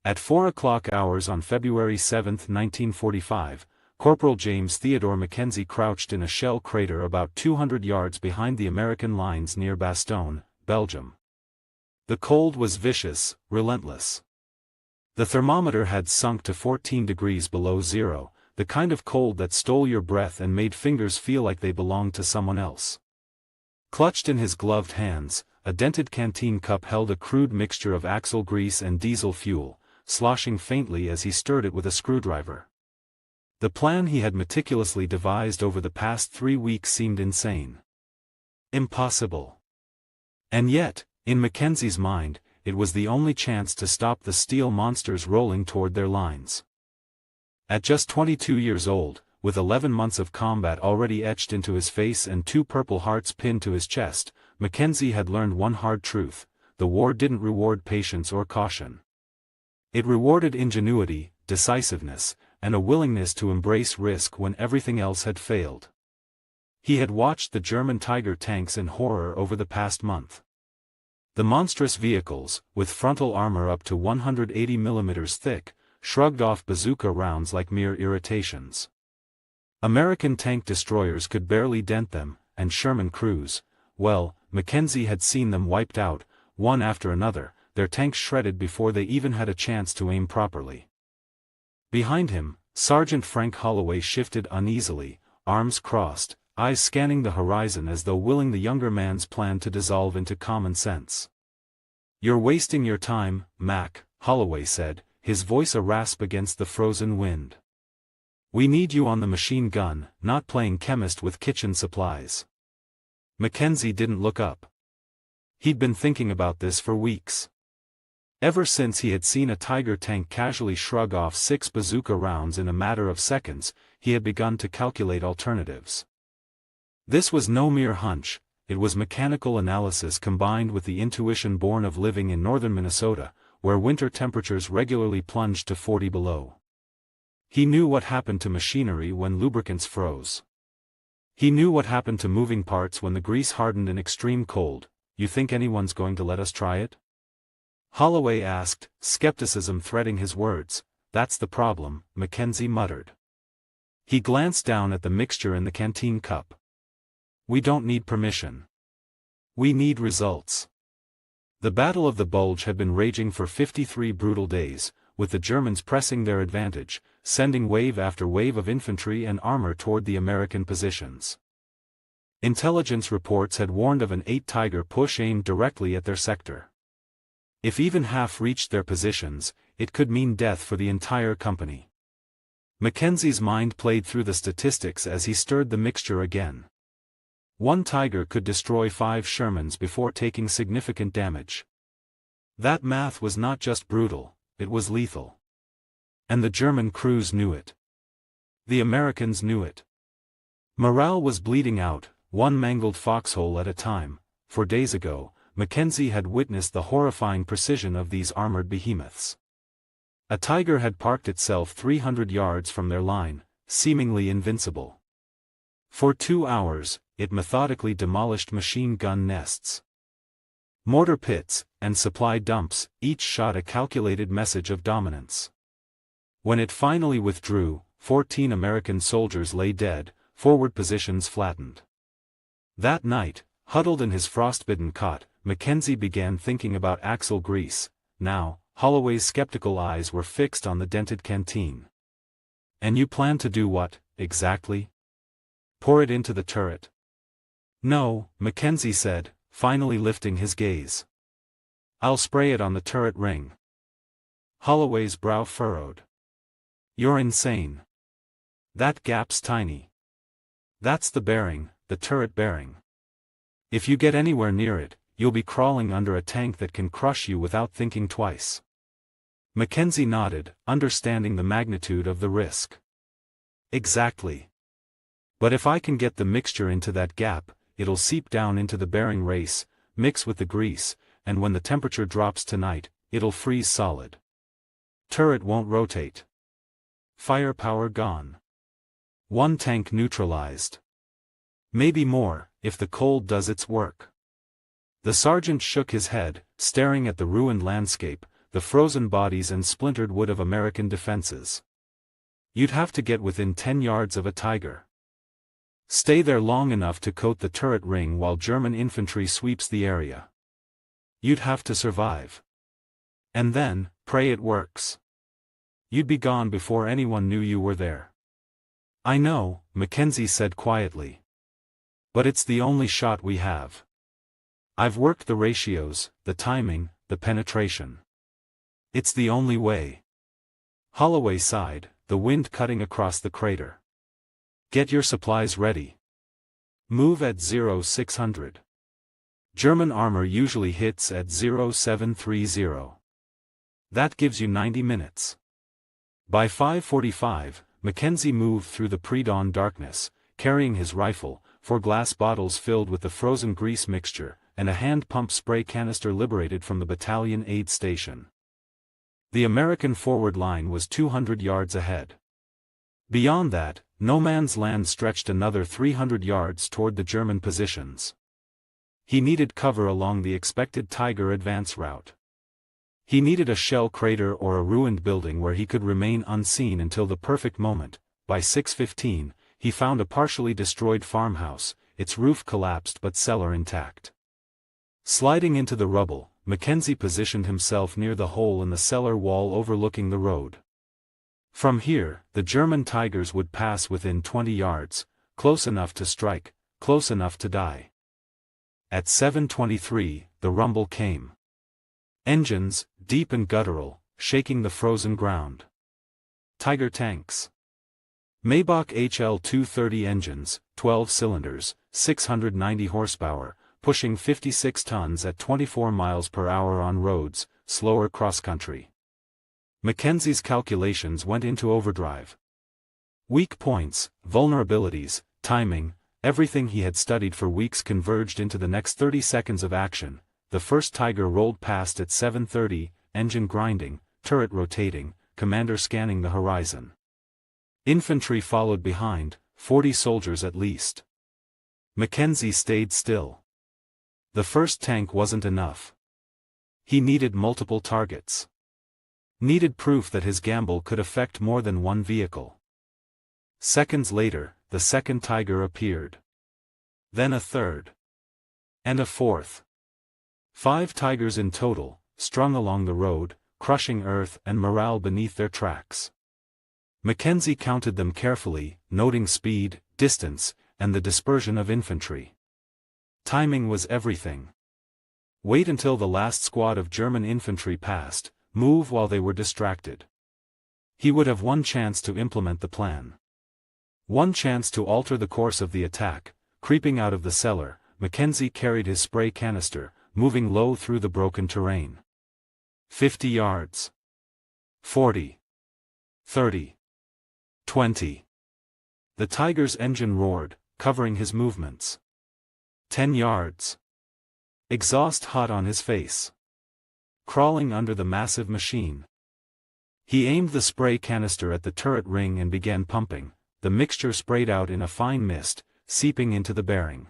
At 4 o'clock hours on February 7, 1945, Corporal James Theodore Mackenzie crouched in a shell crater about 200 yards behind the American lines near Bastogne, Belgium. The cold was vicious, relentless. The thermometer had sunk to 14 degrees below zero, the kind of cold that stole your breath and made fingers feel like they belonged to someone else. Clutched in his gloved hands, a dented canteen cup held a crude mixture of axle grease and diesel fuel, sloshing faintly as he stirred it with a screwdriver. The plan he had meticulously devised over the past 3 weeks seemed insane. Impossible. And yet, in Mackenzie's mind, it was the only chance to stop the steel monsters rolling toward their lines. At just 22 years old, with 11 months of combat already etched into his face and 2 Purple Hearts pinned to his chest, Mackenzie had learned one hard truth: the war didn't reward patience or caution. It rewarded ingenuity, decisiveness, and a willingness to embrace risk when everything else had failed. He had watched the German Tiger tanks in horror over the past month. The monstrous vehicles, with frontal armor up to 180 mm thick, shrugged off bazooka rounds like mere irritations. American tank destroyers could barely dent them, and Sherman crews, well, Mackenzie had seen them wiped out, one after another, their tanks shredded before they even had a chance to aim properly. Behind him, Sergeant Frank Holloway shifted uneasily, arms crossed, eyes scanning the horizon as though willing the younger man's plan to dissolve into common sense. "You're wasting your time, Mac," Holloway said, his voice a rasp against the frozen wind. "We need you on the machine gun, not playing chemist with kitchen supplies." Mackenzie didn't look up. He'd been thinking about this for weeks. Ever since he had seen a Tiger tank casually shrug off 6 bazooka rounds in a matter of seconds, he had begun to calculate alternatives. This was no mere hunch, it was mechanical analysis combined with the intuition born of living in northern Minnesota, where winter temperatures regularly plunged to 40 below. He knew what happened to machinery when lubricants froze. He knew what happened to moving parts when the grease hardened in extreme cold. "You think anyone's going to let us try it?" Holloway asked, skepticism threading his words. "That's the problem," Mackenzie muttered. He glanced down at the mixture in the canteen cup. "We don't need permission. We need results." The Battle of the Bulge had been raging for 53 brutal days, with the Germans pressing their advantage, sending wave after wave of infantry and armor toward the American positions. Intelligence reports had warned of an 8 Tiger push aimed directly at their sector. If even half reached their positions, it could mean death for the entire company. Mackenzie's mind played through the statistics as he stirred the mixture again. 1 Tiger could destroy 5 Shermans before taking significant damage. That math was not just brutal, it was lethal. And the German crews knew it. The Americans knew it. Morale was bleeding out, one mangled foxhole at a time. For days ago, Mackenzie had witnessed the horrifying precision of these armored behemoths. A Tiger had parked itself 300 yards from their line, seemingly invincible. For 2 hours, it methodically demolished machine gun nests, mortar pits, and supply dumps, each shot a calculated message of dominance. When it finally withdrew, 14 American soldiers lay dead, forward positions flattened. That night, huddled in his frostbitten cot, Mackenzie began thinking about axle grease. Now, Holloway's skeptical eyes were fixed on the dented canteen. "And you plan to do what, exactly? Pour it into the turret?" "No," Mackenzie said, finally lifting his gaze. "I'll spray it on the turret ring." Holloway's brow furrowed. "You're insane. That gap's tiny. That's the bearing, the turret bearing. If you get anywhere near it, you'll be crawling under a tank that can crush you without thinking twice." Mackenzie nodded, understanding the magnitude of the risk. "Exactly. But if I can get the mixture into that gap, it'll seep down into the bearing race, mix with the grease, and when the temperature drops tonight, it'll freeze solid. Turret won't rotate. Firepower gone. 1 tank neutralized. Maybe more, if the cold does its work." The sergeant shook his head, staring at the ruined landscape, the frozen bodies and splintered wood of American defenses. You'd have to get within 10 yards of a Tiger. Stay there long enough to coat the turret ring while German infantry sweeps the area. You'd have to survive. And then, pray it works. You'd be gone before anyone knew you were there. I know, Mackenzie said quietly. But it's the only shot we have. I've worked the ratios, the timing, the penetration. It's the only way. Holloway sighed, the wind cutting across the crater. Get your supplies ready. Move at 0600. German armor usually hits at 0730. That gives you 90 minutes. By 5:45, Mackenzie moved through the pre-dawn darkness, carrying his rifle, 4 glass bottles filled with the frozen grease mixture, and a hand-pump spray canister liberated from the battalion aid station. The American forward line was 200 yards ahead. Beyond that, no man's land stretched another 300 yards toward the German positions. He needed cover along the expected Tiger advance route. He needed a shell crater or a ruined building where he could remain unseen until the perfect moment. By 6:15, he found a partially destroyed farmhouse, its roof collapsed but cellar intact. Sliding into the rubble, Mackenzie positioned himself near the hole in the cellar wall overlooking the road. From here, the German Tigers would pass within 20 yards, close enough to strike, close enough to die. At 7:23, the rumble came. Engines, deep and guttural, shaking the frozen ground. Tiger tanks. Maybach HL-230 engines, 12 cylinders, 690 horsepower, pushing 56 tons at 24 miles per hour on roads, slower cross-country. Mackenzie's calculations went into overdrive. Weak points, vulnerabilities, timing, everything he had studied for weeks converged into the next 30 seconds of action. The first Tiger rolled past at 7:30, engine grinding, turret rotating, commander scanning the horizon. Infantry followed behind, 40 soldiers at least. Mackenzie stayed still. The first tank wasn't enough. He needed multiple targets. Needed proof that his gamble could affect more than one vehicle. Seconds later, the second Tiger appeared. Then a third. And a fourth. 5 Tigers in total, strung along the road, crushing earth and morale beneath their tracks. Mackenzie counted them carefully, noting speed, distance, and the dispersion of infantry. Timing was everything. Wait until the last squad of German infantry passed, move while they were distracted. He would have one chance to implement the plan. One chance to alter the course of the attack. Creeping out of the cellar, Mackenzie carried his spray canister, moving low through the broken terrain. 50 yards. 40. 30. 20. The Tiger's engine roared, covering his movements. 10 yards. Exhaust hot on his face. Crawling under the massive machine. He aimed the spray canister at the turret ring and began pumping. The mixture sprayed out in a fine mist, seeping into the bearing.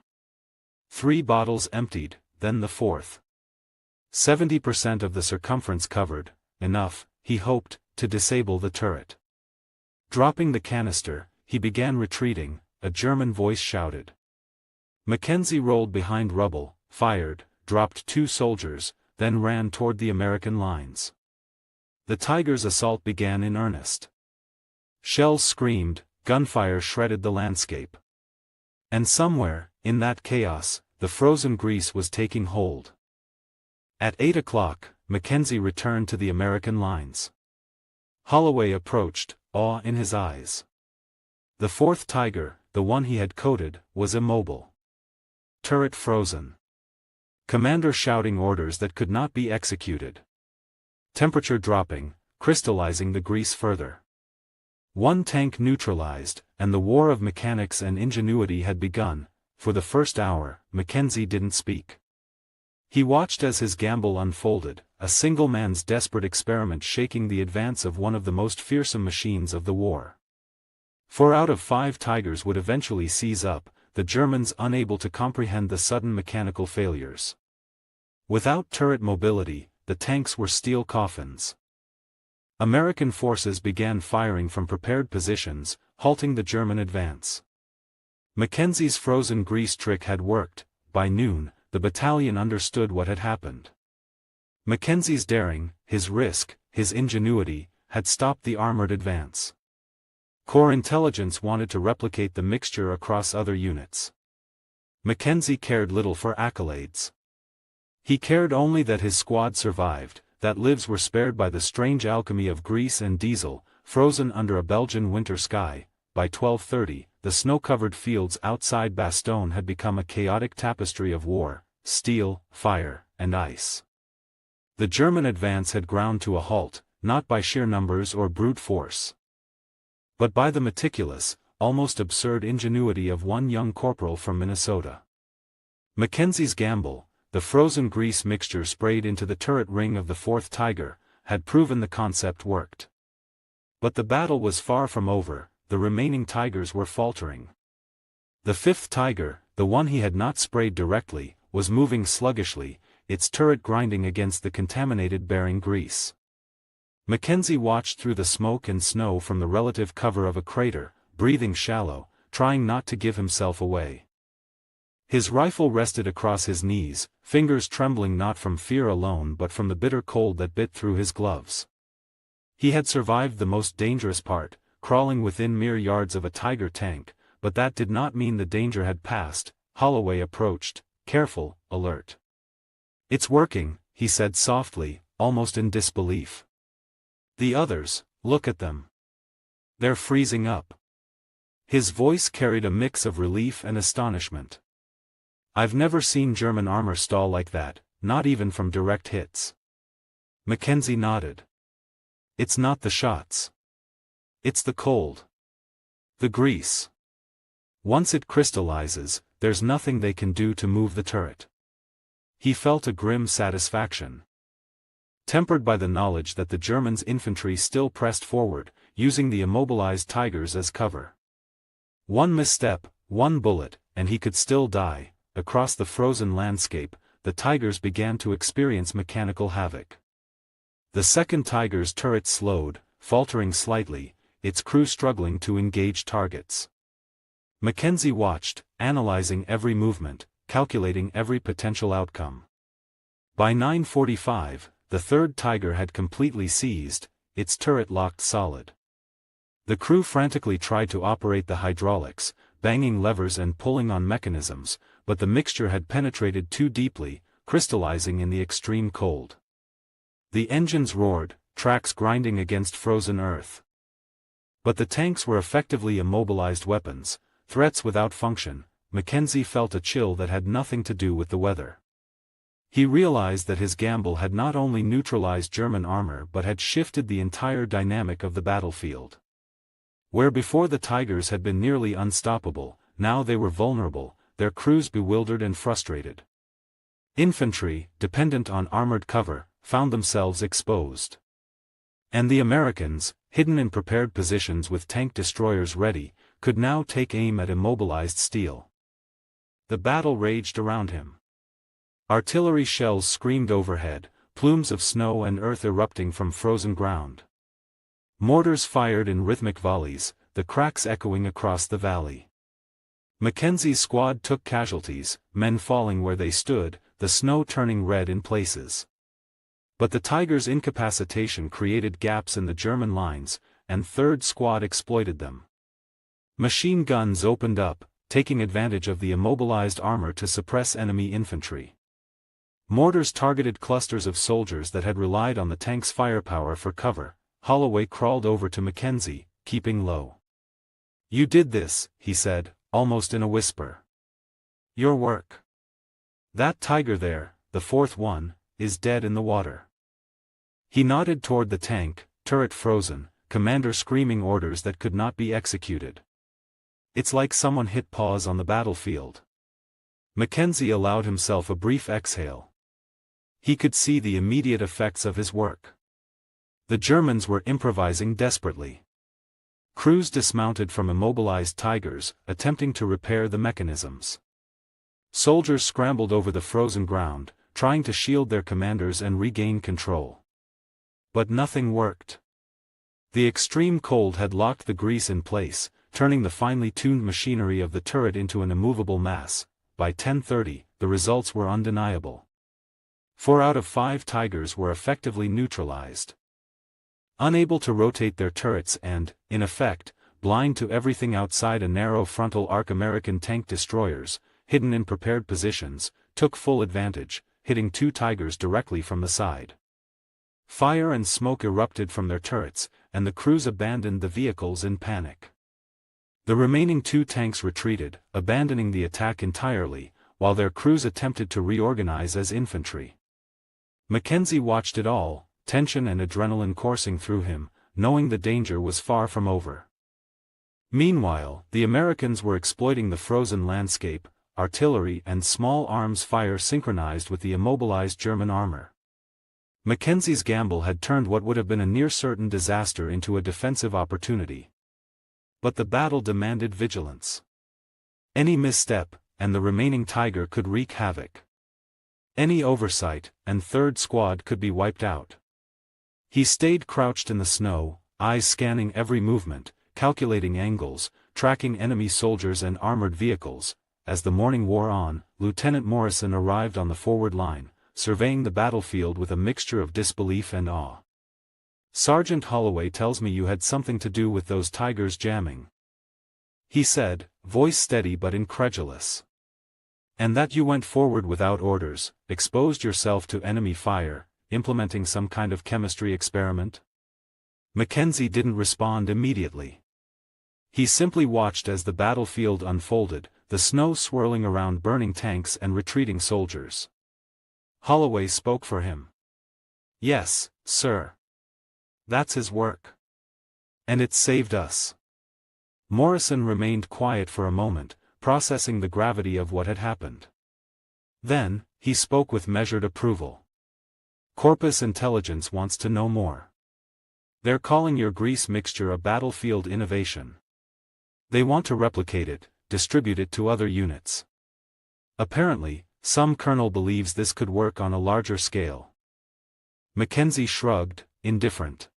3 bottles emptied, then the fourth. 70% of the circumference covered, enough, he hoped, to disable the turret. Dropping the canister, he began retreating, a German voice shouted. Mackenzie rolled behind rubble, fired, dropped 2 soldiers, then ran toward the American lines. The Tiger's assault began in earnest. Shells screamed, gunfire shredded the landscape. And somewhere, in that chaos, the frozen grease was taking hold. At 8 o'clock, Mackenzie returned to the American lines. Holloway approached, awe in his eyes. The fourth Tiger, the one he had coated, was immobile. Turret frozen. Commander shouting orders that could not be executed. Temperature dropping, crystallizing the grease further. One tank neutralized, and the war of mechanics and ingenuity had begun. For the first hour, Mackenzie didn't speak. He watched as his gamble unfolded, a single man's desperate experiment shaking the advance of one of the most fearsome machines of the war. 4 out of 5 Tigers would eventually seize up, the Germans unable to comprehend the sudden mechanical failures. Without turret mobility, the tanks were steel coffins. American forces began firing from prepared positions, halting the German advance. Mackenzie's frozen grease trick had worked. By noon, the battalion understood what had happened. Mackenzie's daring, his risk, his ingenuity, had stopped the armored advance. Corps intelligence wanted to replicate the mixture across other units. Mackenzie cared little for accolades. He cared only that his squad survived, that lives were spared by the strange alchemy of grease and diesel, frozen under a Belgian winter sky. By 12:30, the snow-covered fields outside Bastogne had become a chaotic tapestry of war, steel, fire, and ice. The German advance had ground to a halt, not by sheer numbers or brute force, but by the meticulous, almost absurd ingenuity of one young corporal from Minnesota. Mackenzie's gamble, the frozen grease mixture sprayed into the turret ring of the 4th Tiger, had proven the concept worked. But the battle was far from over, the remaining Tigers were faltering. The 5th Tiger, the one he had not sprayed directly, was moving sluggishly, its turret grinding against the contaminated bearing grease. Mackenzie watched through the smoke and snow from the relative cover of a crater, breathing shallow, trying not to give himself away. His rifle rested across his knees, fingers trembling not from fear alone but from the bitter cold that bit through his gloves. He had survived the most dangerous part, crawling within mere yards of a Tiger tank, but that did not mean the danger had passed. Holloway approached, careful, alert. "It's working," he said softly, almost in disbelief. "The others, look at them. They're freezing up." His voice carried a mix of relief and astonishment. "I've never seen German armor stall like that, not even from direct hits." Mackenzie nodded. "It's not the shots. It's the cold. The grease. Once it crystallizes, there's nothing they can do to move the turret." He felt a grim satisfaction, tempered by the knowledge that the Germans' infantry still pressed forward, using the immobilized Tigers as cover. One misstep, one bullet, and he could still die. Across the frozen landscape, the Tigers began to experience mechanical havoc. The 2nd Tiger's turret slowed, faltering slightly, its crew struggling to engage targets. Mackenzie watched, analyzing every movement, calculating every potential outcome. By 9:45, the 3rd Tiger had completely seized, its turret locked solid. The crew frantically tried to operate the hydraulics, banging levers and pulling on mechanisms, but the mixture had penetrated too deeply, crystallizing in the extreme cold. The engines roared, tracks grinding against frozen earth. But the tanks were effectively immobilized weapons, threats without function. Mackenzie felt a chill that had nothing to do with the weather. He realized that his gamble had not only neutralized German armor but had shifted the entire dynamic of the battlefield. Where before the Tigers had been nearly unstoppable, now they were vulnerable, their crews bewildered and frustrated. Infantry, dependent on armored cover, found themselves exposed. And the Americans, hidden in prepared positions with tank destroyers ready, could now take aim at immobilized steel. The battle raged around him. Artillery shells screamed overhead, plumes of snow and earth erupting from frozen ground. Mortars fired in rhythmic volleys, the cracks echoing across the valley. Mackenzie's squad took casualties, men falling where they stood, the snow turning red in places. But the Tigers' incapacitation created gaps in the German lines, and 3rd Squad exploited them. Machine guns opened up, taking advantage of the immobilized armor to suppress enemy infantry. Mortars targeted clusters of soldiers that had relied on the tank's firepower for cover. Holloway crawled over to Mackenzie, keeping low. "You did this," he said, almost in a whisper. "Your work. That Tiger there, the 4th one, is dead in the water." He nodded toward the tank, turret frozen, commander screaming orders that could not be executed. "It's like someone hit pause on the battlefield." Mackenzie allowed himself a brief exhale. He could see the immediate effects of his work. The Germans were improvising desperately. Crews dismounted from immobilized Tigers, attempting to repair the mechanisms. Soldiers scrambled over the frozen ground, trying to shield their commanders and regain control. But nothing worked. The extreme cold had locked the grease in place, turning the finely tuned machinery of the turret into an immovable mass. By 10:30, the results were undeniable. 4 out of 5 Tigers were effectively neutralized. Unable to rotate their turrets and, in effect, blind to everything outside a narrow frontal arc, American tank destroyers, hidden in prepared positions, took full advantage, hitting 2 Tigers directly from the side. Fire and smoke erupted from their turrets, and the crews abandoned the vehicles in panic. The remaining 2 tanks retreated, abandoning the attack entirely, while their crews attempted to reorganize as infantry. Mackenzie watched it all, tension and adrenaline coursing through him, knowing the danger was far from over. Meanwhile, the Americans were exploiting the frozen landscape, artillery and small arms fire synchronized with the immobilized German armor. Mackenzie's gamble had turned what would have been a near-certain disaster into a defensive opportunity. But the battle demanded vigilance. Any misstep, and the remaining Tiger could wreak havoc. Any oversight, and 3rd Squad could be wiped out. He stayed crouched in the snow, eyes scanning every movement, calculating angles, tracking enemy soldiers and armored vehicles. As the morning wore on, Lieutenant Morrison arrived on the forward line, surveying the battlefield with a mixture of disbelief and awe. "Sergeant Holloway tells me you had something to do with those Tigers jamming," he said, voice steady but incredulous. "And that you went forward without orders, exposed yourself to enemy fire, implementing some kind of chemistry experiment?" Mackenzie didn't respond immediately. He simply watched as the battlefield unfolded, the snow swirling around burning tanks and retreating soldiers. Holloway spoke for him. "Yes, sir. That's his work. And it saved us." Morrison remained quiet for a moment, processing the gravity of what had happened. Then, he spoke with measured approval. "Corpus Intelligence wants to know more. They're calling your grease mixture a battlefield innovation. They want to replicate it, distribute it to other units. Apparently, some colonel believes this could work on a larger scale." Mackenzie shrugged, indifferent.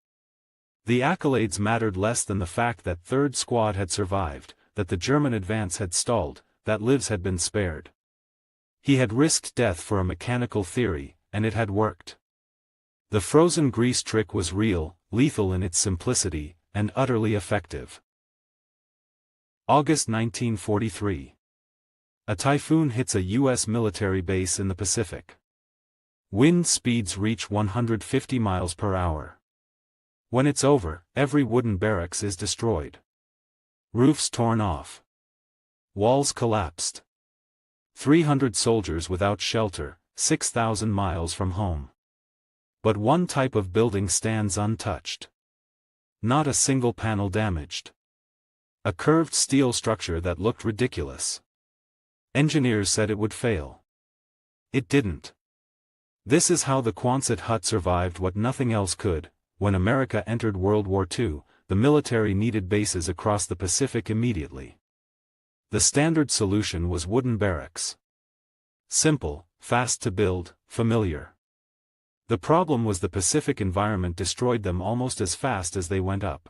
The accolades mattered less than the fact that 3rd Squad had survived, that the German advance had stalled, that lives had been spared. He had risked death for a mechanical theory, and it had worked. The frozen grease trick was real, lethal in its simplicity, and utterly effective. August 1943. A typhoon hits a U.S. military base in the Pacific. Wind speeds reach 150 miles per hour. When it's over, every wooden barracks is destroyed. Roofs torn off. Walls collapsed. 300 soldiers without shelter, 6,000 miles from home. But one type of building stands untouched. Not a single panel damaged. A curved steel structure that looked ridiculous. Engineers said it would fail. It didn't. This is how the Quonset hut survived what nothing else could. When America entered World War II, the military needed bases across the Pacific immediately. The standard solution was wooden barracks. Simple, fast to build, familiar. The problem was the Pacific environment destroyed them almost as fast as they went up.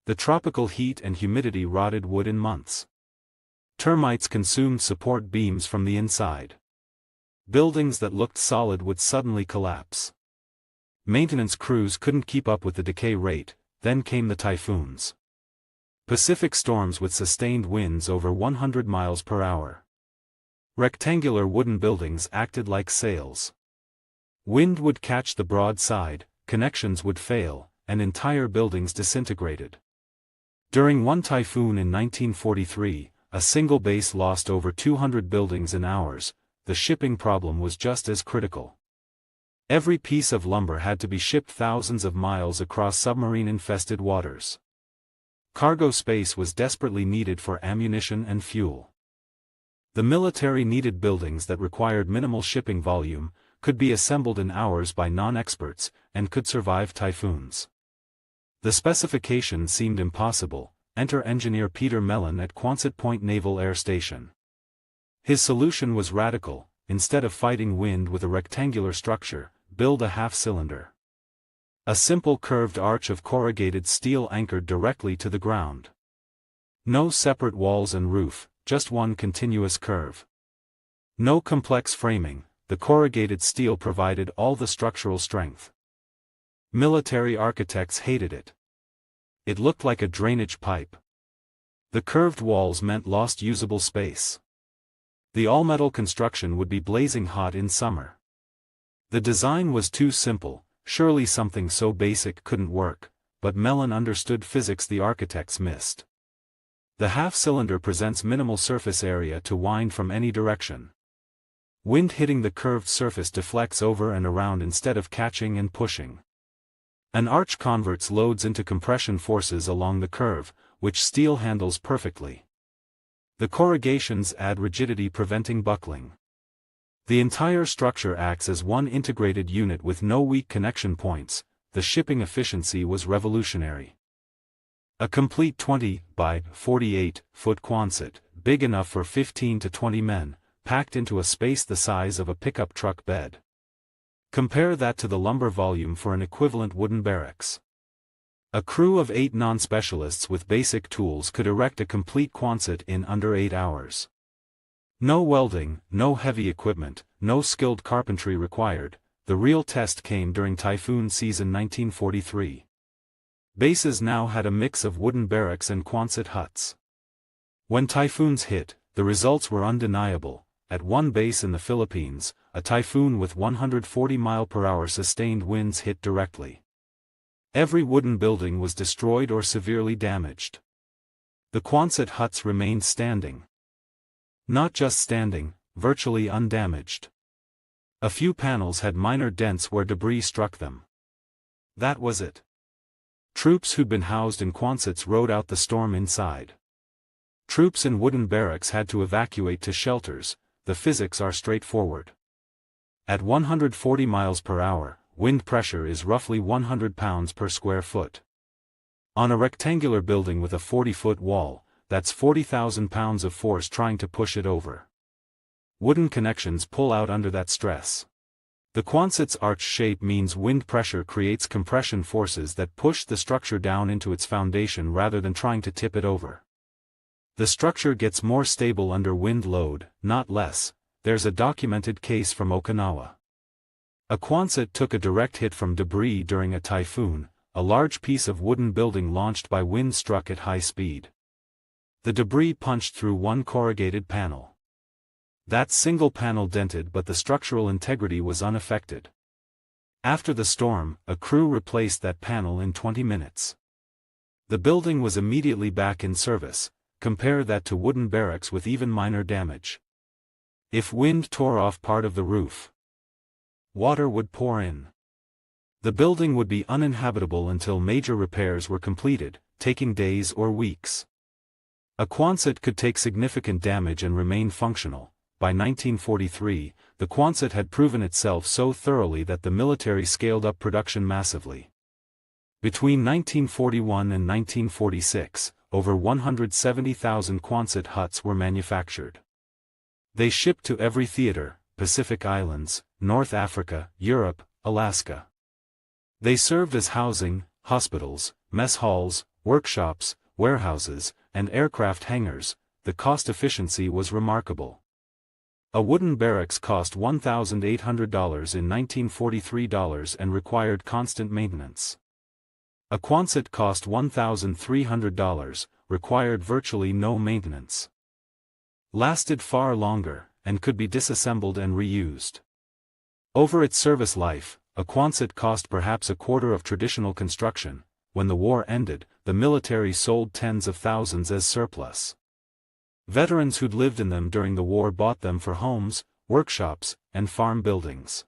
The tropical heat and humidity rotted wood in months. Termites consumed support beams from the inside. Buildings that looked solid would suddenly collapse. Maintenance crews couldn't keep up with the decay rate. Then came the typhoons. Pacific storms with sustained winds over 100 miles per hour. Rectangular wooden buildings acted like sails. Wind would catch the broad side, connections would fail, and entire buildings disintegrated. During one typhoon in 1943, a single base lost over 200 buildings in hours. The shipping problem was just as critical. Every piece of lumber had to be shipped thousands of miles across submarine-infested waters. Cargo space was desperately needed for ammunition and fuel. The military needed buildings that required minimal shipping volume, could be assembled in hours by non-experts, and could survive typhoons. The specification seemed impossible. Enter engineer Peter Mellon at Quonset Point Naval Air Station. His solution was radical: instead of fighting wind with a rectangular structure, build a half-cylinder. A simple curved arch of corrugated steel anchored directly to the ground. No separate walls and roof, just one continuous curve. No complex framing, the corrugated steel provided all the structural strength. Military architects hated it. It looked like a drainage pipe. The curved walls meant lost usable space. The all-metal construction would be blazing hot in summer. The design was too simple, surely something so basic couldn't work, but Mellon understood physics the architects missed. The half-cylinder presents minimal surface area to wind from any direction. Wind hitting the curved surface deflects over and around instead of catching and pushing. An arch converts loads into compression forces along the curve, which steel handles perfectly. The corrugations add rigidity preventing buckling. The entire structure acts as one integrated unit with no weak connection points. The shipping efficiency was revolutionary. A complete 20 by 48 foot Quonset, big enough for 15 to 20 men, packed into a space the size of a pickup truck bed. Compare that to the lumber volume for an equivalent wooden barracks. A crew of 8 non-specialists with basic tools could erect a complete Quonset in under 8 hours. No welding, no heavy equipment, no skilled carpentry required. The real test came during typhoon season 1943. Bases now had a mix of wooden barracks and Quonset huts. When typhoons hit, the results were undeniable. At one base in the Philippines, a typhoon with 140 mph sustained winds hit directly. Every wooden building was destroyed or severely damaged. The Quonset huts remained standing. Not just standing, virtually undamaged. A few panels had minor dents where debris struck them. That was it. Troops who'd been housed in Quonsets rode out the storm inside. Troops in wooden barracks had to evacuate to shelters. The physics are straightforward. At 140 mph, wind pressure is roughly 100 pounds per square foot. On a rectangular building with a 40-foot wall, that's 40,000 pounds of force trying to push it over. Wooden connections pull out under that stress. The Quonset's arch shape means wind pressure creates compression forces that push the structure down into its foundation rather than trying to tip it over. The structure gets more stable under wind load, not less. There's a documented case from Okinawa. A Quonset took a direct hit from debris during a typhoon. A large piece of wooden building launched by wind struck at high speed. The debris punched through one corrugated panel. That single panel dented, but the structural integrity was unaffected. After the storm, a crew replaced that panel in 20 minutes. The building was immediately back in service. Compare that to wooden barracks with even minor damage. If wind tore off part of the roof, water would pour in. The building would be uninhabitable until major repairs were completed, taking days or weeks. A Quonset could take significant damage and remain functional. By 1943, the Quonset had proven itself so thoroughly that the military scaled up production massively. Between 1941 and 1946, over 170,000 Quonset huts were manufactured. They shipped to every theater: Pacific Islands, North Africa, Europe, Alaska. They served as housing, hospitals, mess halls, workshops, warehouses, and aircraft hangars. The cost efficiency was remarkable. A wooden barracks cost $1,800 in 1943 and required constant maintenance. A Quonset cost $1,300, required virtually no maintenance. Lasted far longer, and could be disassembled and reused. Over its service life, a Quonset cost perhaps a quarter of traditional construction. When the war ended, the military sold tens of thousands as surplus. Veterans who'd lived in them during the war bought them for homes, workshops, and farm buildings.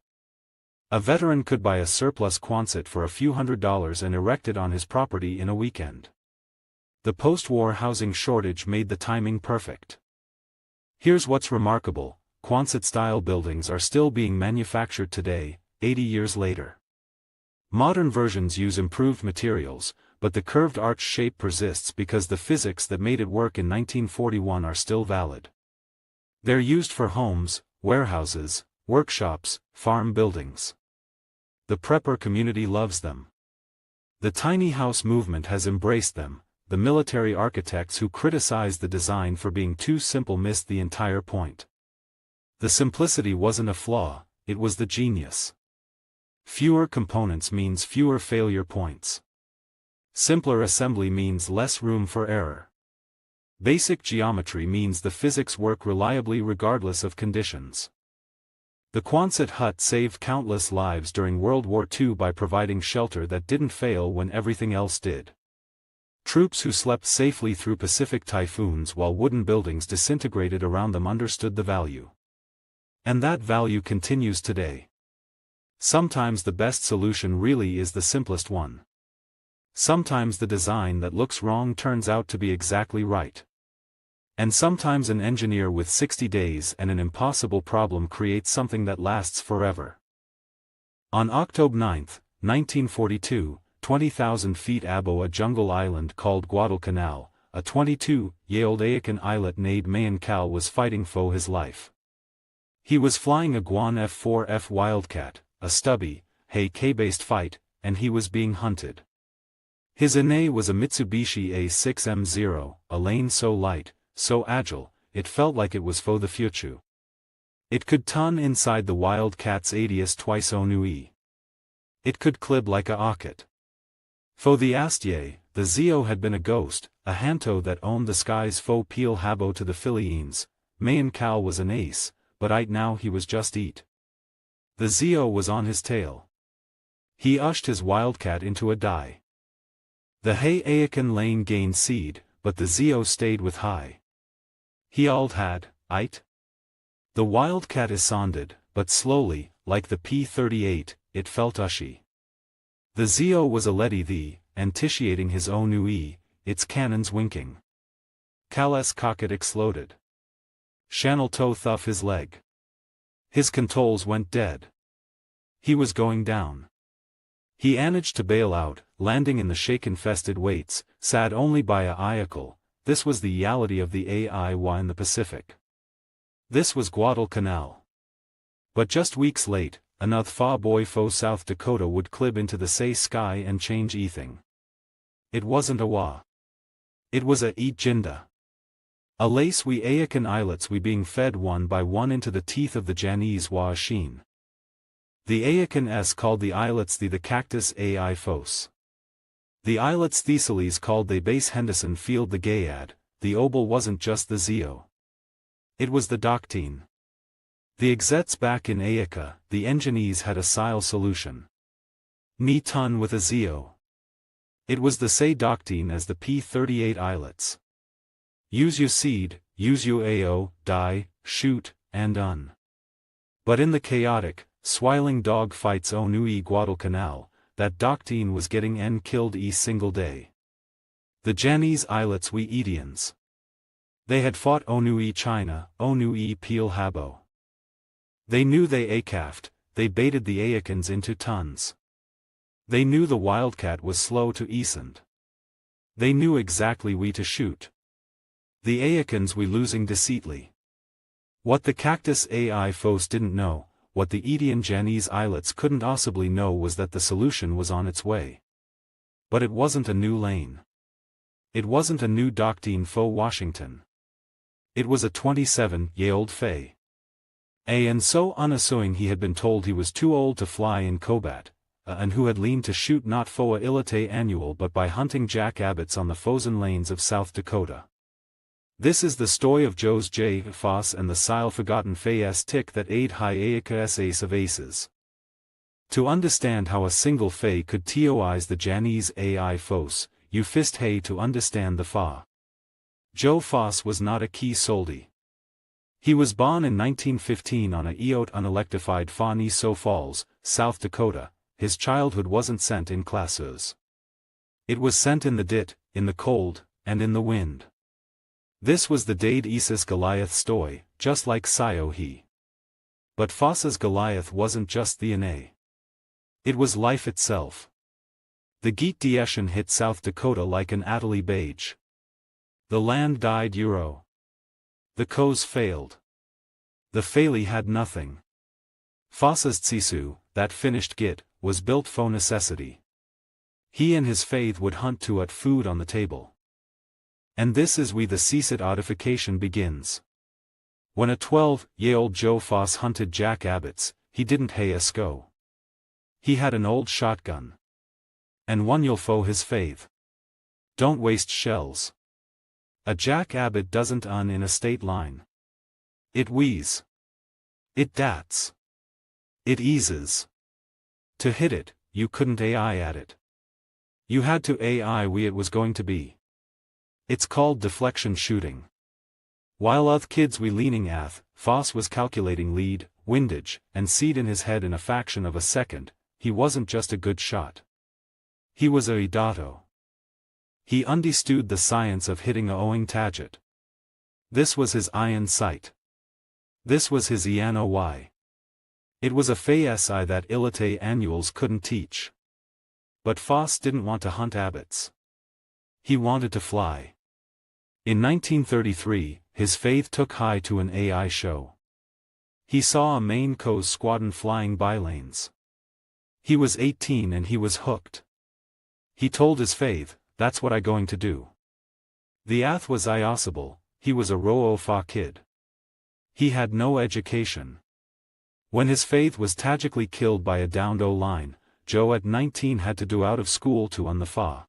A veteran could buy a surplus Quonset for a few $100s and erect it on his property in a weekend. The post-war housing shortage made the timing perfect. Here's what's remarkable: Quonset-style buildings are still being manufactured today, 80 years later. Modern versions use improved materials, but the curved arch shape persists because the physics that made it work in 1941 are still valid. They're used for homes, warehouses, workshops, farm buildings. The prepper community loves them. The tiny house movement has embraced them. The military architects who criticized the design for being too simple missed the entire point. The simplicity wasn't a flaw, it was the genius. Fewer components means fewer failure points. Simpler assembly means less room for error. Basic geometry means the physics work reliably regardless of conditions. The Quonset hut saved countless lives during World War II by providing shelter that didn't fail when everything else did. Troops who slept safely through Pacific typhoons while wooden buildings disintegrated around them understood the value. And that value continues today. Sometimes the best solution really is the simplest one. Sometimes the design that looks wrong turns out to be exactly right. And sometimes an engineer with 60 days and an impossible problem creates something that lasts forever. On October 9, 1942, 20,000 feet above a jungle island called Guadalcanal, a 22-year-old Aeacan islet named Mayan Cal was fighting for his life. He was flying a Guan F-4F Wildcat, a stubby, K-based fight, and he was being hunted. His Ine was a Mitsubishi A6M0, a lane so light, so agile, it felt like it was for the future. It could ton inside the Wildcat's 80s twice Onui. It could clib like a rocket. For the Astye, the Zio had been a ghost, a Hanto that owned the skies fo peel habo to the Philippines. Mayan Cal was an ace, but right now he was just eat. The Zio was on his tail. He ushed his Wildcat into a die. The Aeacan lane gained seed, but the Zio stayed with high. He ald had, it. The Wildcat isonded, but slowly, like the P-38, it felt ushy. The Zio was already anticiating his Onui, its cannons winking. Cal's cocket exploded. Channel toe thuff his leg. His controls went dead. He was going down. He managed to bail out, landing in the shake-infested weights, sad only by a iacle. This was the reality of the AIY in the Pacific. This was Guadalcanal. But just weeks late, another far boy fo South Dakota would clib into the say sky and change everything. It wasn't a wa. It was a eat jinda. A lace we Aeacan islets we being fed one by one into the teeth of the Janese wa sheen. The Aeacan s called the islets the cactus ai fos. The islets Thesiles called the base Henderson field the Gayad. The obel wasn't just the Zio. It was the Doctine. The exets back in Aeaca, the engineers had a sile solution. Ni ton with a Zio. It was the say Doctine as the P-38 islets. Use your seed, use your AO, die, shoot, and un. But in the chaotic, swirling dog fights Onui Guadalcanal, that Doctine was getting killed single day. The Janese islets we Edians. They had fought Onui China, Onui Peel Habo. They knew they acafed, they baited the Aeacans into tons. They knew the Wildcat was slow to ascend. They knew exactly we to shoot. The Aeacans we losing deceitly. What the cactus AI foes didn't know, what the Edian Janese islets couldn't possibly know was that the solution was on its way. But it wasn't a new lane. It wasn't a new Doctine fo Washington. It was a 27-year-old Fay. And so unassuming he had been told he was too old to fly in combat, and who had leaned to shoot not for a ilite annual but by hunting Jack Abbots on the frozen lanes of South Dakota. This is the story of Joe's J. Foss and the sile forgotten Fay's tick that aid high Aeaca's ace of aces. To understand how a single Fay could teoize the Janese AI Fos, you fist hay to understand the Fa. Joe Foss was not a key soldi. He was born in 1915 on a Eot unelectrified Fawnee Sioux Falls, South Dakota. His childhood wasn't sent in classes. It was sent in the dit, in the cold, and in the wind. This was the Dade Isis Goliath story, just like Sio he. But Foss's Goliath wasn't just the Ine. It was life itself. The Geet Dieschen hit South Dakota like an Atali Bage. The land died Euro. The coes failed. The Faily had nothing. Foss's tsisu, that finished git, was built for necessity. He and his faith would hunt to at food on the table. And this is we the ceaset audification begins. When a 12-year-old Joe Foss hunted Jack Abbott's, he didn't hay a sco. He had an old shotgun. And one you'll fo his faith. Don't waste shells. A Jack Abbott doesn't in a state line. It wheeze. It dats. It eases. To hit it, you couldn't AI at it. You had to AI we it was going to be. It's called deflection shooting. While oth kids we leaning ath, Foss was calculating lead, windage, and seed in his head in a fraction of a second. He wasn't just a good shot. He was a idato. He understood the science of hitting a owing target. This was his iron sight. This was his ENOY. It was a FASI that Ilite annuals couldn't teach. But Foss didn't want to hunt Abbots. He wanted to fly. In 1933, his faith took high to an AI show. He saw a Maine Coast squadron flying by lanes. He was 18 and he was hooked. He told his faith, "That's what I going to do." The ath was iosable, he was a Ro-O-Fa kid. He had no education. When his faith was tragically killed by a downed O-line, Joe at 19 had to do out of school to on the Fa.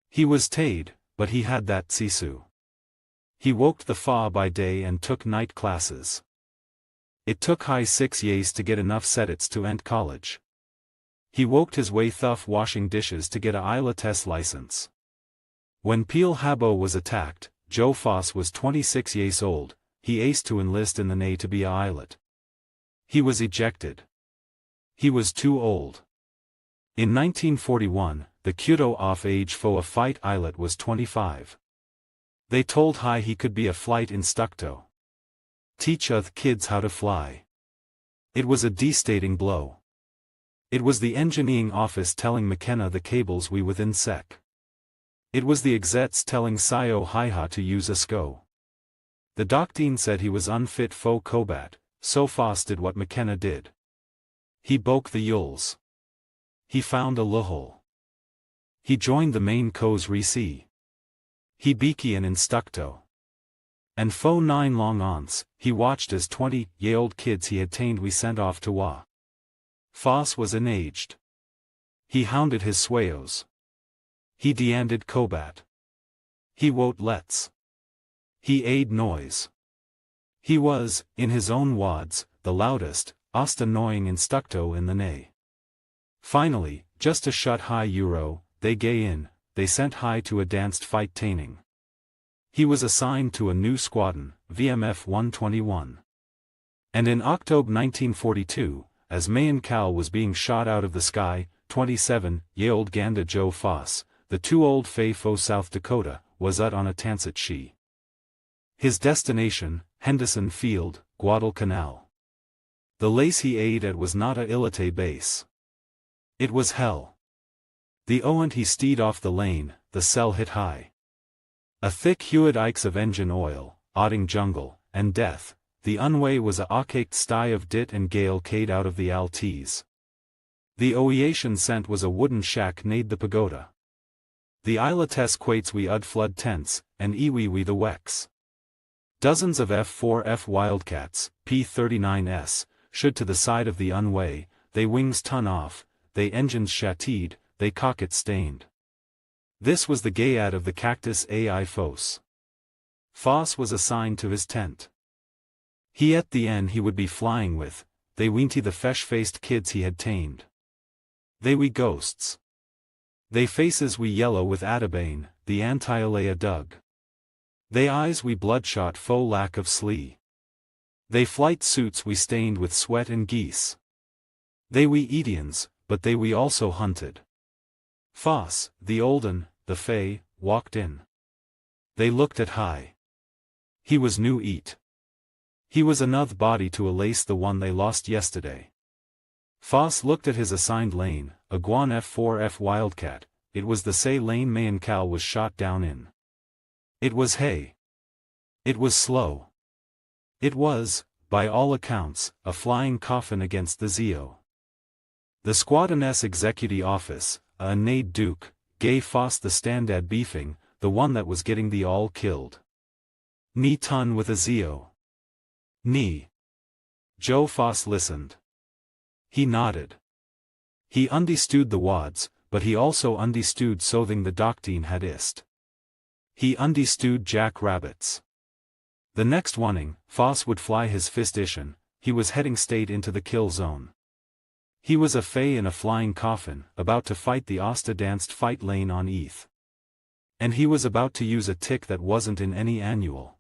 He was taid, but he had that tsisu. He woked the Fa by day and took night classes. It took high 6 years to get enough sedits to ent college. He woked his way thuff washing dishes to get a ILA test license. When Peel Habo was attacked, Joe Foss was 26 years old, he aced to enlist in the Navy to be a pilot. He was ejected. He was too old. In 1941, the Kyoto off-age for a fight pilot was 25. They told High he could be a flight instructor. Teach oth kids how to fly. It was a devastating blow. It was the engineering office telling McKenna the cables we within sec. It was the exets telling Sio Haiha to use a SCO. The doctrine said he was unfit for combat, so Foss did what McKenna did. He broke the yules. He found a loophole. He joined the main Co's Rec. He beaky an instructo. And fo 9 long aunts, he watched as 20-year-old kids he had tamed we sent off to Wa. Foss was enaged. He hounded his swayos. He deanded combat. He wote lets. He aid noise. He was, in his own wads, the loudest, ost annoying instructo in the Navy. Finally, just to shut High Euro, they gay in, they sent High to a danced fight training. He was assigned to a new squadron, VMF 121. And in October 1942, as Mayan Cal was being shot out of the sky, 27-year-old Ganda Joe Foss, the too old Fay Fo South Dakota, was on a Tansit She. His destination, Henderson Field, Guadalcanal. The lace he ate at was not a Ilite base. It was hell. The oant he steed off the lane, the cell hit high. A thick hued ikes of engine oil, odding jungle, and death, the unway was a archaic sty of dit and gale cade out of the Altes. The oeation scent was a wooden shack nade the pagoda. The Ilates quates we ud flood tents, and iwi we the wex. Dozens of F4F Wildcats, P-39s, should to the side of the unway, they wings ton off, they engines shatteed, they cocket stained. This was the gayad of the Cactus AI Fos. Foss was assigned to his tent. He at the end he would be flying with, they weenty the fesh-faced kids he had tamed. They we ghosts. They faces we yellow with Atabane, the anti-Alea dug. They eyes we bloodshot fo lack of slee. They flight suits we stained with sweat and geese. They we Edians, but they we also hunted. Foss, the olden, the Fay, walked in. They looked at High. He was new eat. He was another body to alace the one they lost yesterday. Foss looked at his assigned lane, a Guan F4F Wildcat, it was the say lane Mayan Cal was shot down in. It was hay. It was slow. It was, by all accounts, a flying coffin against the Zio. The squadron's executive office, a Nade Duke, gave Foss the standard beefing, the one that was getting the all killed. Ni ton with a Zio. Ni. Joe Foss listened. He nodded. He understood the wads, but he also understood something the doctrine had ist. He understood jack rabbits. The next morning, Foss would fly his fist ishin, he was heading straight into the kill zone. He was a fay in a flying coffin, about to fight the Osta danced fight lane on ETH. And he was about to use a tick that wasn't in any annual.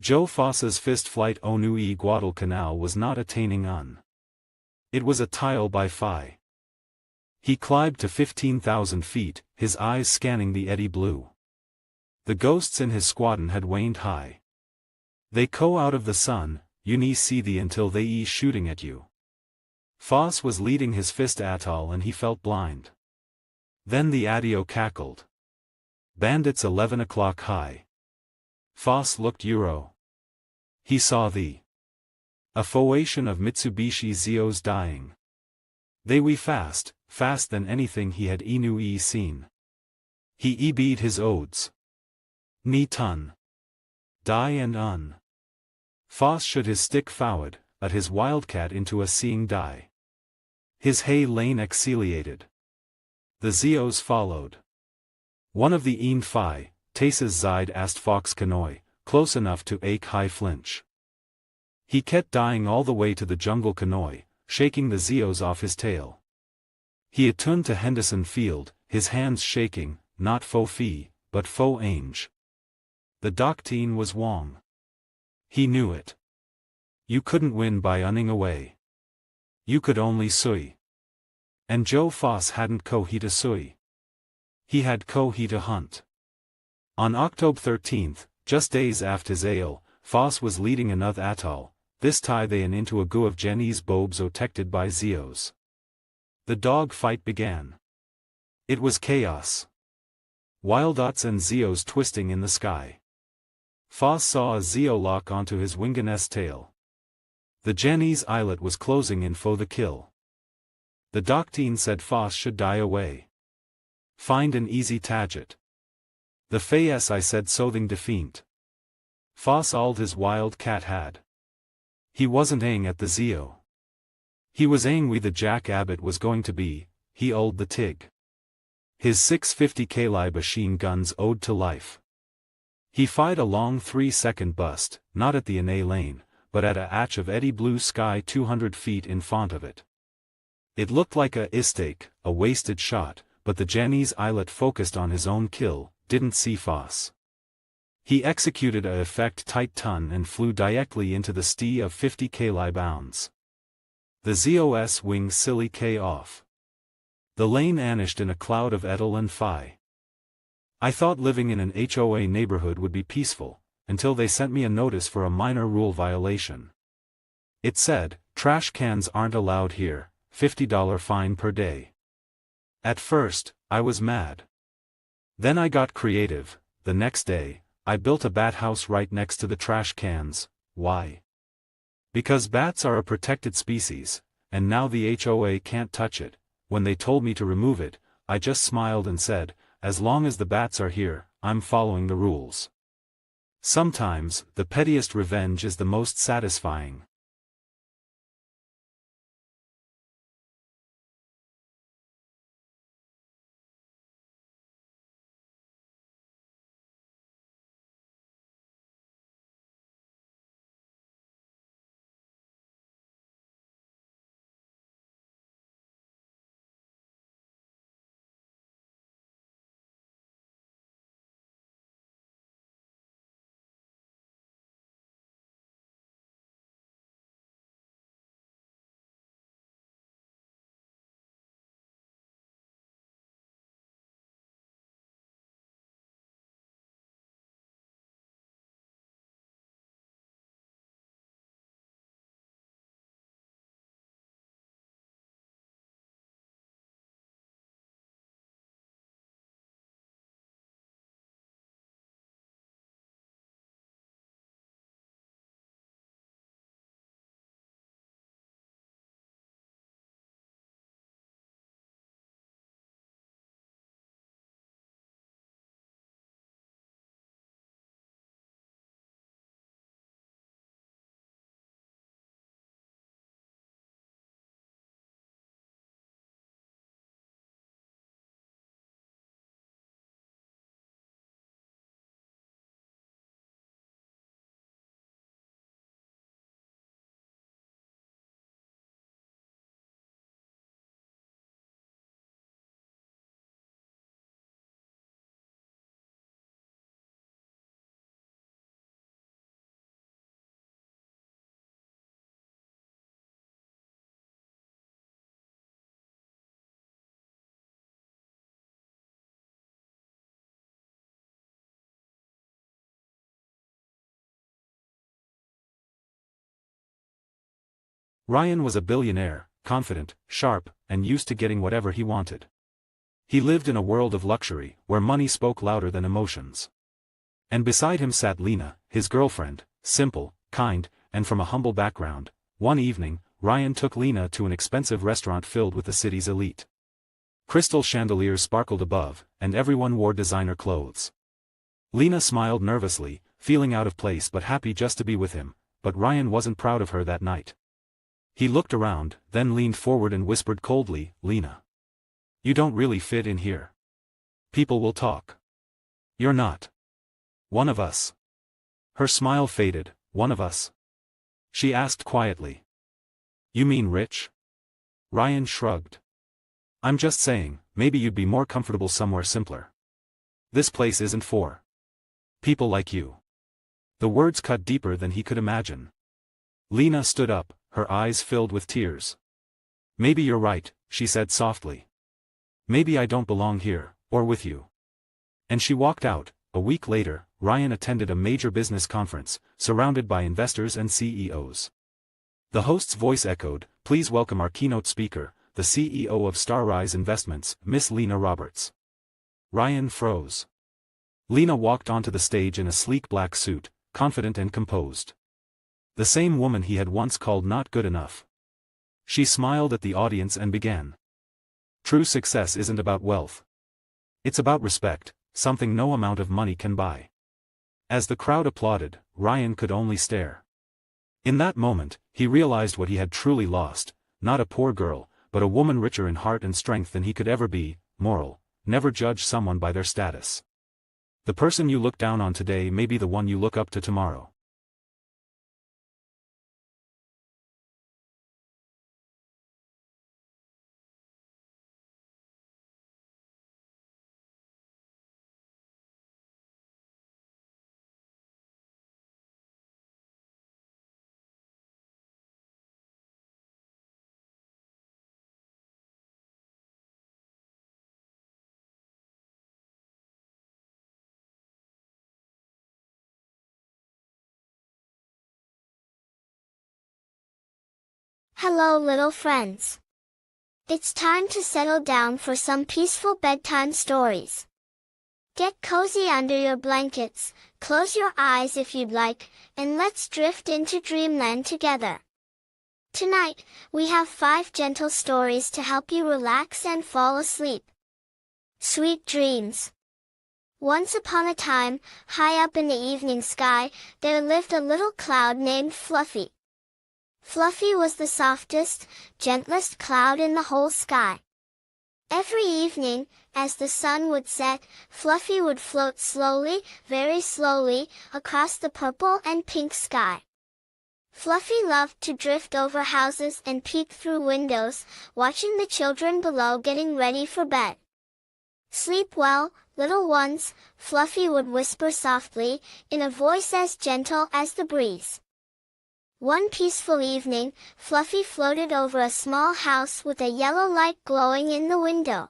Joe Foss's fist flight Onui Guadalcanal was not attaining on. It was a tile by Phi. He climbed to 15,000 feet, his eyes scanning the eddy blue. The ghosts in his squadron had waned high. They go out of the sun, you need see thee until they is shooting at you. Foss was leading his fist atoll and he felt blind. Then the adio cackled. Bandits 11 o'clock high. Foss looked Euro. He saw the affiliation of Mitsubishi Zios dying. They were fast than anything he had seen. He beat his odes. Ni ton. Die and un. Foss should his stick forward, at his wildcat into a seeing die. His hay lane exiliated. The Zios followed. One of the een Phi, Taces Zide asked Fox Canoy, close enough to ache high flinch. He kept dying all the way to the jungle Canoy, shaking the Zios off his tail. He had turned to Henderson Field, his hands shaking, not faux fee, but faux ange. The doctrine was wrong. He knew it. You couldn't win by running away. You could only sui. And Joe Foss hadn't he to sui. He had he to hunt. On October 13th, just days after Zale, Foss was leading another atoll, this tie they into a goo of Jenny's bobs protected by Zios. The dog fight began. It was chaos. Wildots and Zios twisting in the sky. Foss saw a Zio lock onto his winginess tail. The Jenny's eyelet was closing in for the kill. The doctrine said Foss should die away. Find an easy target. The Fayes I said something defiant. Foss all his wild cat had. He wasn't aiming at the Zio. He was aiming where the Jack Abbott was going to be, he old the Tig. His 650 cali machine guns owed to life. He fired a long 3-second bust, not at the NA lane, but at a atch of eddy blue sky 200 feet in front of it. It looked like a mistake, a wasted shot, but the Jenny's eyelet focused on his own kill, didn't see Foss. He executed a effect tight ton and flew directly into the stee of 50 cali bounds. The Zos wing silly K off. The lane vanished in a cloud of Edel and Phi. I thought living in an HOA neighborhood would be peaceful, until they sent me a notice for a minor rule violation. It said, trash cans aren't allowed here, $50 fine per day. At first, I was mad. Then I got creative. The next day, I built a bat house right next to the trash cans. Why? Because bats are a protected species, and now the HOA can't touch it. When they told me to remove it, I just smiled and said, as long as the bats are here, I'm following the rules. Sometimes, the pettiest revenge is the most satisfying. Ryan was a billionaire, confident, sharp, and used to getting whatever he wanted. He lived in a world of luxury, where money spoke louder than emotions. And beside him sat Lena, his girlfriend, simple, kind, and from a humble background. One evening, Ryan took Lena to an expensive restaurant filled with the city's elite. Crystal chandeliers sparkled above, and everyone wore designer clothes. Lena smiled nervously, feeling out of place but happy just to be with him, but Ryan wasn't proud of her that night. He looked around, then leaned forward and whispered coldly, "Lena. You don't really fit in here. People will talk. You're not one of us." Her smile faded. "One of us?" she asked quietly. "You mean rich?" Ryan shrugged. "I'm just saying, maybe you'd be more comfortable somewhere simpler. This place isn't for people like you." The words cut deeper than he could imagine. Lena stood up, her eyes filled with tears. "Maybe you're right," she said softly. "Maybe I don't belong here, or with you." And she walked out. A week later, Ryan attended a major business conference, surrounded by investors and CEOs. The host's voice echoed, "Please welcome our keynote speaker, the CEO of Starrise Investments, Miss Lena Roberts." Ryan froze. Lena walked onto the stage in a sleek black suit, confident and composed. The same woman he had once called not good enough. She smiled at the audience and began. "True success isn't about wealth. It's about respect, something no amount of money can buy." As the crowd applauded, Ryan could only stare. In that moment, he realized what he had truly lost, not a poor girl, but a woman richer in heart and strength than he could ever be. Moral: never judge someone by their status. The person you look down on today may be the one you look up to tomorrow. Hello little friends. It's time to settle down for some peaceful bedtime stories. Get cozy under your blankets, close your eyes if you'd like, and let's drift into dreamland together. Tonight, we have 5 gentle stories to help you relax and fall asleep. Sweet dreams. Once upon a time, high up in the evening sky, there lived a little cloud named Fluffy. Fluffy was the softest, gentlest cloud in the whole sky. Every evening, as the sun would set, Fluffy would float slowly, very slowly, across the purple and pink sky. Fluffy loved to drift over houses and peek through windows, watching the children below getting ready for bed. "Sleep well, little ones," Fluffy would whisper softly, in a voice as gentle as the breeze. One peaceful evening, Fluffy floated over a small house with a yellow light glowing in the window.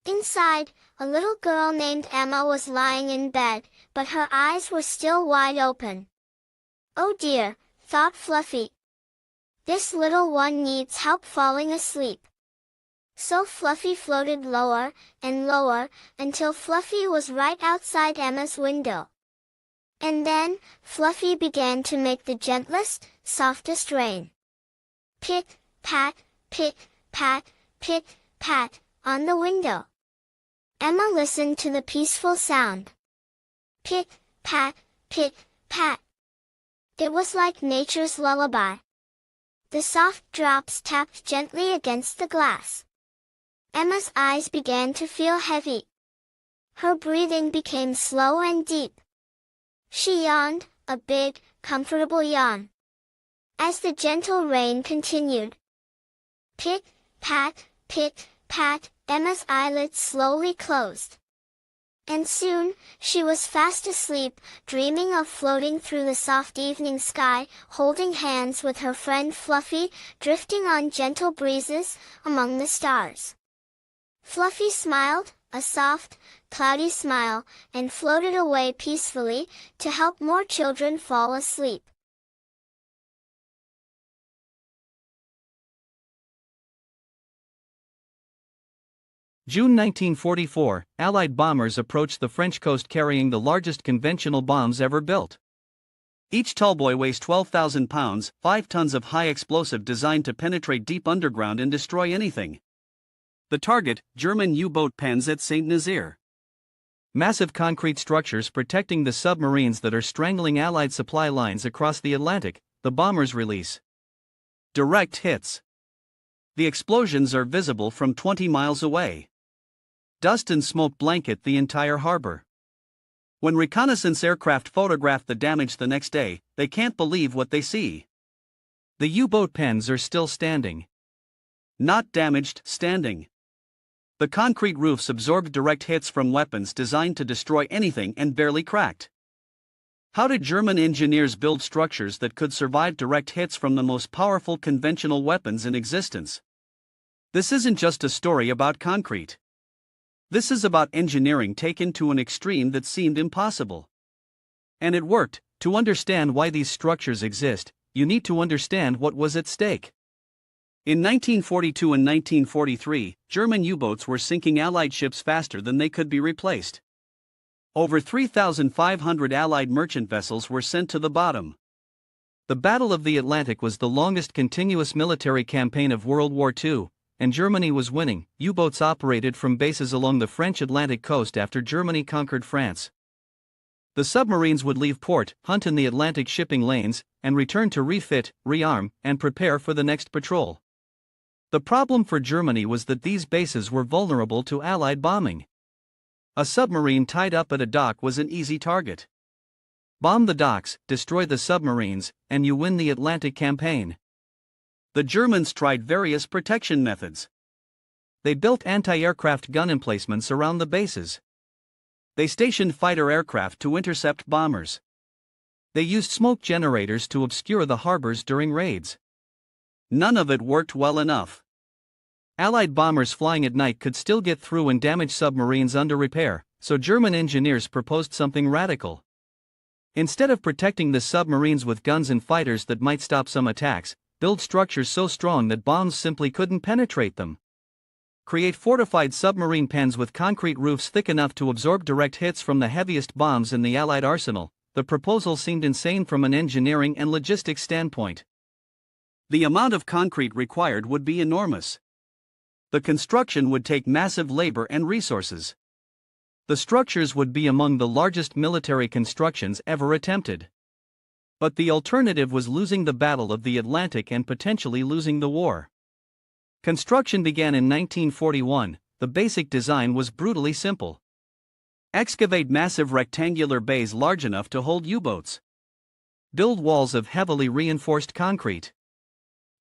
Inside, a little girl named Emma was lying in bed, but her eyes were still wide open. "Oh dear," thought Fluffy. "This little one needs help falling asleep." So Fluffy floated lower and lower, until Fluffy was right outside Emma's window. And then, Fluffy began to make the gentlest, softest rain. Pit, pat, pit, pat, pit, pat, on the window. Emma listened to the peaceful sound. Pit, pat, pit, pat. It was like nature's lullaby. The soft drops tapped gently against the glass. Emma's eyes began to feel heavy. Her breathing became slow and deep. She yawned, a big, comfortable yawn. As the gentle rain continued. Pit, pat, Emma's eyelids slowly closed. And soon, she was fast asleep, dreaming of floating through the soft evening sky, holding hands with her friend Fluffy, drifting on gentle breezes, among the stars. Fluffy smiled, a soft, cloudy smile, and floated away peacefully, to help more children fall asleep. June 1944, Allied bombers approached the French coast carrying the largest conventional bombs ever built. Each tallboy weighs 12,000 pounds, 5 tons of high explosive designed to penetrate deep underground and destroy anything. The target, German U-boat pens at St. Nazaire. Massive concrete structures protecting the submarines that are strangling Allied supply lines across the Atlantic, the bombers release direct hits. The explosions are visible from 20 miles away. Dust and smoke blanket the entire harbor. When reconnaissance aircraft photograph the damage the next day, they can't believe what they see. The U-boat pens are still standing. Not damaged, standing. The concrete roofs absorbed direct hits from weapons designed to destroy anything and barely cracked. How did German engineers build structures that could survive direct hits from the most powerful conventional weapons in existence? This isn't just a story about concrete. This is about engineering taken to an extreme that seemed impossible. And it worked. To understand why these structures exist, you need to understand what was at stake. In 1942 and 1943, German U-boats were sinking Allied ships faster than they could be replaced. Over 3,500 Allied merchant vessels were sent to the bottom. The Battle of the Atlantic was the longest continuous military campaign of World War II, and Germany was winning. U-boats operated from bases along the French Atlantic coast after Germany conquered France. The submarines would leave port, hunt in the Atlantic shipping lanes, and return to refit, rearm, and prepare for the next patrol. The problem for Germany was that these bases were vulnerable to Allied bombing. A submarine tied up at a dock was an easy target. Bomb the docks, destroy the submarines, and you win the Atlantic campaign. The Germans tried various protection methods. They built anti-aircraft gun emplacements around the bases. They stationed fighter aircraft to intercept bombers. They used smoke generators to obscure the harbors during raids. None of it worked well enough. Allied bombers flying at night could still get through and damage submarines under repair, so German engineers proposed something radical. Instead of protecting the submarines with guns and fighters that might stop some attacks, build structures so strong that bombs simply couldn't penetrate them. Create fortified submarine pens with concrete roofs thick enough to absorb direct hits from the heaviest bombs in the Allied arsenal. The proposal seemed insane from an engineering and logistics standpoint. The amount of concrete required would be enormous. The construction would take massive labor and resources. The structures would be among the largest military constructions ever attempted. But the alternative was losing the Battle of the Atlantic and potentially losing the war. Construction began in 1941. The basic design was brutally simple. Excavate massive rectangular bays large enough to hold U-boats. Build walls of heavily reinforced concrete.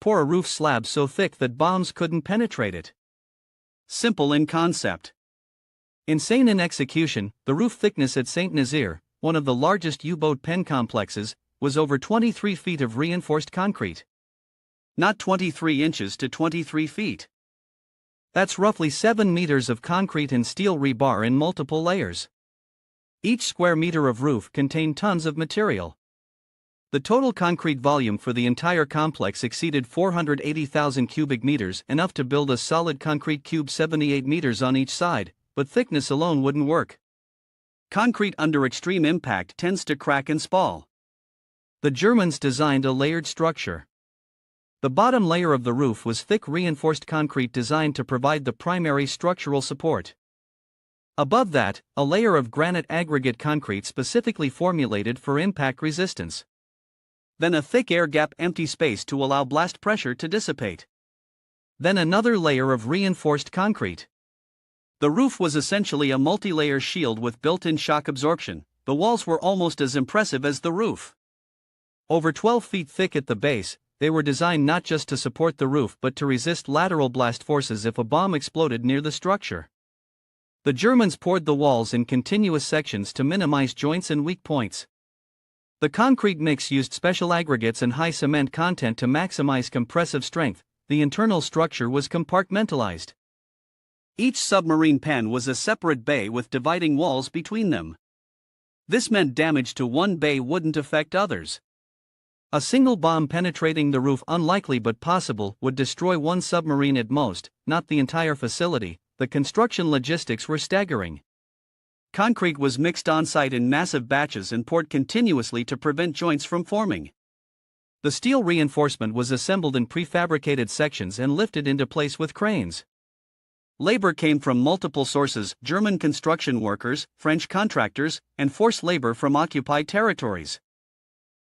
Pour a roof slab so thick that bombs couldn't penetrate it. Simple in concept. Insane in execution. The roof thickness at St. Nazaire, one of the largest U-boat pen complexes, was over 23 feet of reinforced concrete. Not 23 inches to 23 feet. That's roughly 7 meters of concrete and steel rebar in multiple layers. Each square meter of roof contained tons of material. The total concrete volume for the entire complex exceeded 480,000 cubic meters, enough to build a solid concrete cube 78 meters on each side, but thickness alone wouldn't work. Concrete under extreme impact tends to crack and spall. The Germans designed a layered structure. The bottom layer of the roof was thick reinforced concrete designed to provide the primary structural support. Above that, a layer of granite aggregate concrete specifically formulated for impact resistance. Then a thick air gap empty space to allow blast pressure to dissipate. Then another layer of reinforced concrete. The roof was essentially a multi-layer shield with built-in shock absorption. The walls were almost as impressive as the roof. Over 12 feet thick at the base, they were designed not just to support the roof but to resist lateral blast forces if a bomb exploded near the structure. The Germans poured the walls in continuous sections to minimize joints and weak points. The concrete mix used special aggregates and high cement content to maximize compressive strength. The internal structure was compartmentalized. Each submarine pen was a separate bay with dividing walls between them. This meant damage to one bay wouldn't affect others. A single bomb penetrating the roof, unlikely but possible, would destroy one submarine at most, not the entire facility. the construction logistics were staggering. Concrete was mixed on-site in massive batches and poured continuously to prevent joints from forming. The steel reinforcement was assembled in prefabricated sections and lifted into place with cranes. Labor came from multiple sources: German construction workers, French contractors, and forced labor from occupied territories.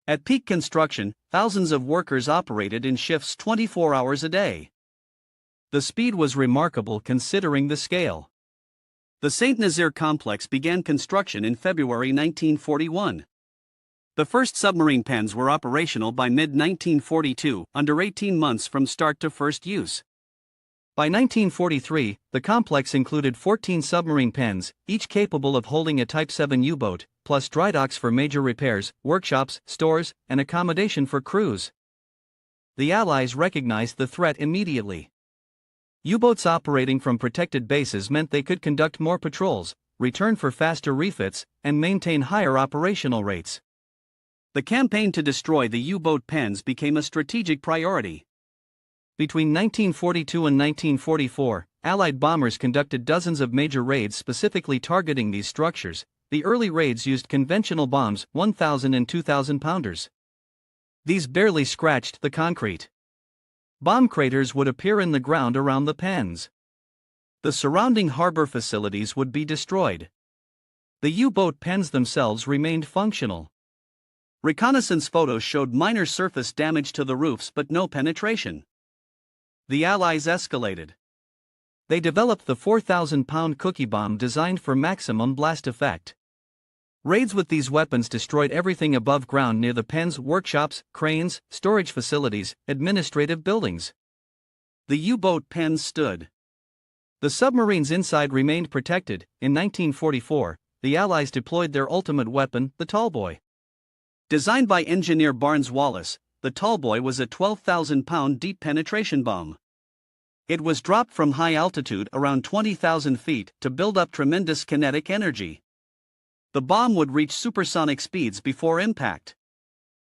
At peak construction, thousands of workers operated in shifts 24 hours a day. The speed was remarkable considering the scale. The Saint-Nazaire complex began construction in February 1941. The first submarine pens were operational by mid-1942, under 18 months from start to first use. By 1943, the complex included 14 submarine pens, each capable of holding a Type 7 U-boat, plus dry docks for major repairs, workshops, stores, and accommodation for crews. The Allies recognized the threat immediately. U-boats operating from protected bases meant they could conduct more patrols, return for faster refits, and maintain higher operational rates. The campaign to destroy the U-boat pens became a strategic priority. Between 1942 and 1944, Allied bombers conducted dozens of major raids specifically targeting these structures. The early raids used conventional bombs, 1,000 and 2,000 pounders. These barely scratched the concrete. Bomb craters would appear in the ground around the pens. The surrounding harbor facilities would be destroyed. The U-boat pens themselves remained functional. Reconnaissance photos showed minor surface damage to the roofs but no penetration. The Allies escalated. They developed the 4,000-pound cookie bomb designed for maximum blast effect. Raids with these weapons destroyed everything above ground near the pens: workshops, cranes, storage facilities, administrative buildings. The U-boat pens stood. The submarines inside remained protected. In 1944, the Allies deployed their ultimate weapon, the Tallboy. Designed by engineer Barnes Wallis, the Tallboy was a 12,000-pound deep penetration bomb. It was dropped from high altitude, around 20,000 feet, to build up tremendous kinetic energy. The bomb would reach supersonic speeds before impact.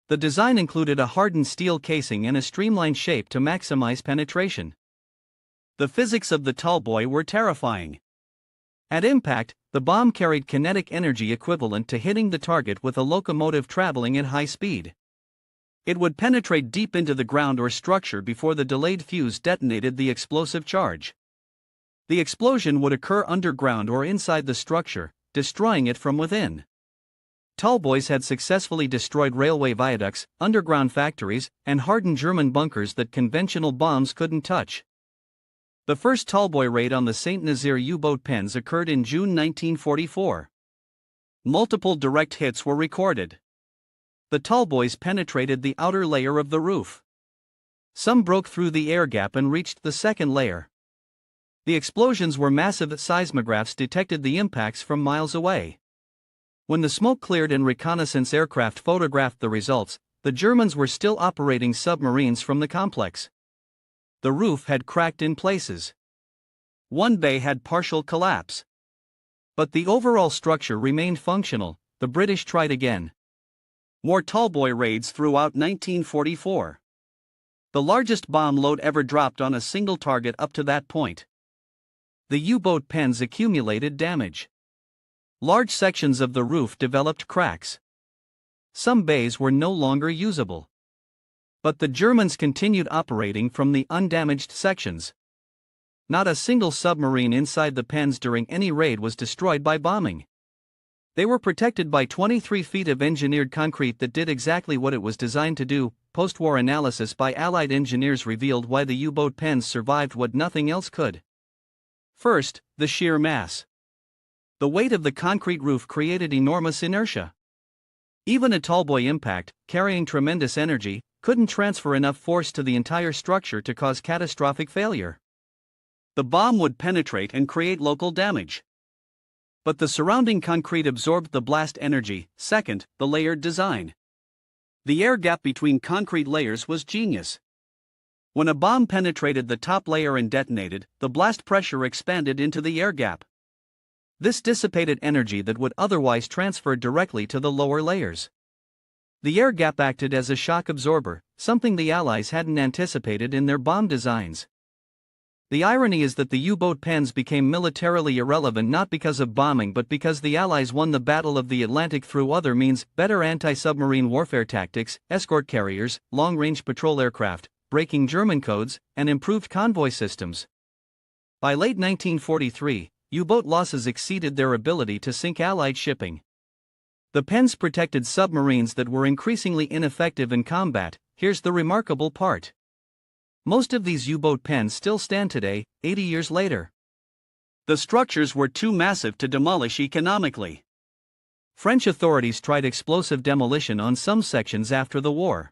The design included a hardened steel casing and a streamlined shape to maximize penetration. The physics of the Tallboy were terrifying. At impact, the bomb carried kinetic energy equivalent to hitting the target with a locomotive traveling at high speed. It would penetrate deep into the ground or structure before the delayed fuse detonated the explosive charge. The explosion would occur underground or inside the structure, destroying it from within. Tallboys had successfully destroyed railway viaducts, underground factories, and hardened German bunkers that conventional bombs couldn't touch. The first Tallboy raid on the Saint-Nazaire U-boat pens occurred in June 1944. Multiple direct hits were recorded. The Tallboys penetrated the outer layer of the roof. Some broke through the air gap and reached the second layer. The explosions were massive. Seismographs detected the impacts from miles away. When the smoke cleared and reconnaissance aircraft photographed the results, the Germans were still operating submarines from the complex. The roof had cracked in places. One bay had partial collapse. But the overall structure remained functional. The British tried again. More Tallboy raids throughout 1944. The largest bomb load ever dropped on a single target up to that point. The U-boat pens accumulated damage. Large sections of the roof developed cracks. Some bays were no longer usable. But the Germans continued operating from the undamaged sections. Not a single submarine inside the pens during any raid was destroyed by bombing. They were protected by 23 feet of engineered concrete that did exactly what it was designed to do. Post-war analysis by Allied engineers revealed why the U-boat pens survived what nothing else could. First, the sheer mass. The weight of the concrete roof created enormous inertia. Even a Tallboy impact, carrying tremendous energy, couldn't transfer enough force to the entire structure to cause catastrophic failure. The bomb would penetrate and create local damage. But the surrounding concrete absorbed the blast energy. Second, the layered design. The air gap between concrete layers was genius. When a bomb penetrated the top layer and detonated, the blast pressure expanded into the air gap. This dissipated energy that would otherwise transfer directly to the lower layers. The air gap acted as a shock absorber, something the Allies hadn't anticipated in their bomb designs. The irony is that the U-boat pens became militarily irrelevant not because of bombing but because the Allies won the Battle of the Atlantic through other means: better anti-submarine warfare tactics, escort carriers, long-range patrol aircraft, breaking German codes, and improved convoy systems. By late 1943, U-boat losses exceeded their ability to sink Allied shipping. The pens protected submarines that were increasingly ineffective in combat. Here's the remarkable part. Most of these U-boat pens still stand today, 80 years later. The structures were too massive to demolish economically. French authorities tried explosive demolition on some sections after the war.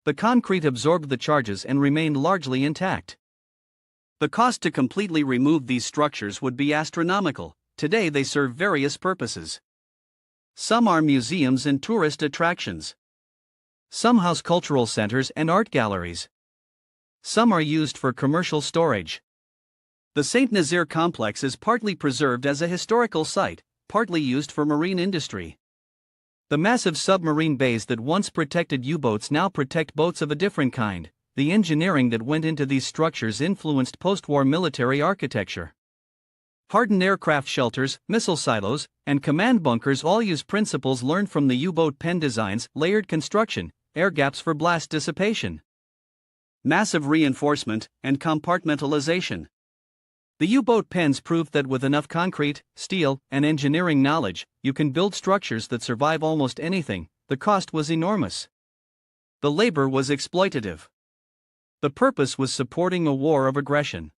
The concrete absorbed the charges and remained largely intact. The cost to completely remove these structures would be astronomical. Today they serve various purposes. Some are museums and tourist attractions. Some house cultural centers and art galleries. Some are used for commercial storage. The Saint Nazaire complex is partly preserved as a historical site, partly used for marine industry. The massive submarine bays that once protected U-boats now protect boats of a different kind. The engineering that went into these structures influenced post-war military architecture. Hardened aircraft shelters, missile silos, and command bunkers all use principles learned from the U-boat pen designs: layered construction, air gaps for blast dissipation, massive reinforcement, and compartmentalization. The U-boat pens proved that with enough concrete, steel, and engineering knowledge, you can build structures that survive almost anything. The cost was enormous. The labor was exploitative. The purpose was supporting a war of aggression.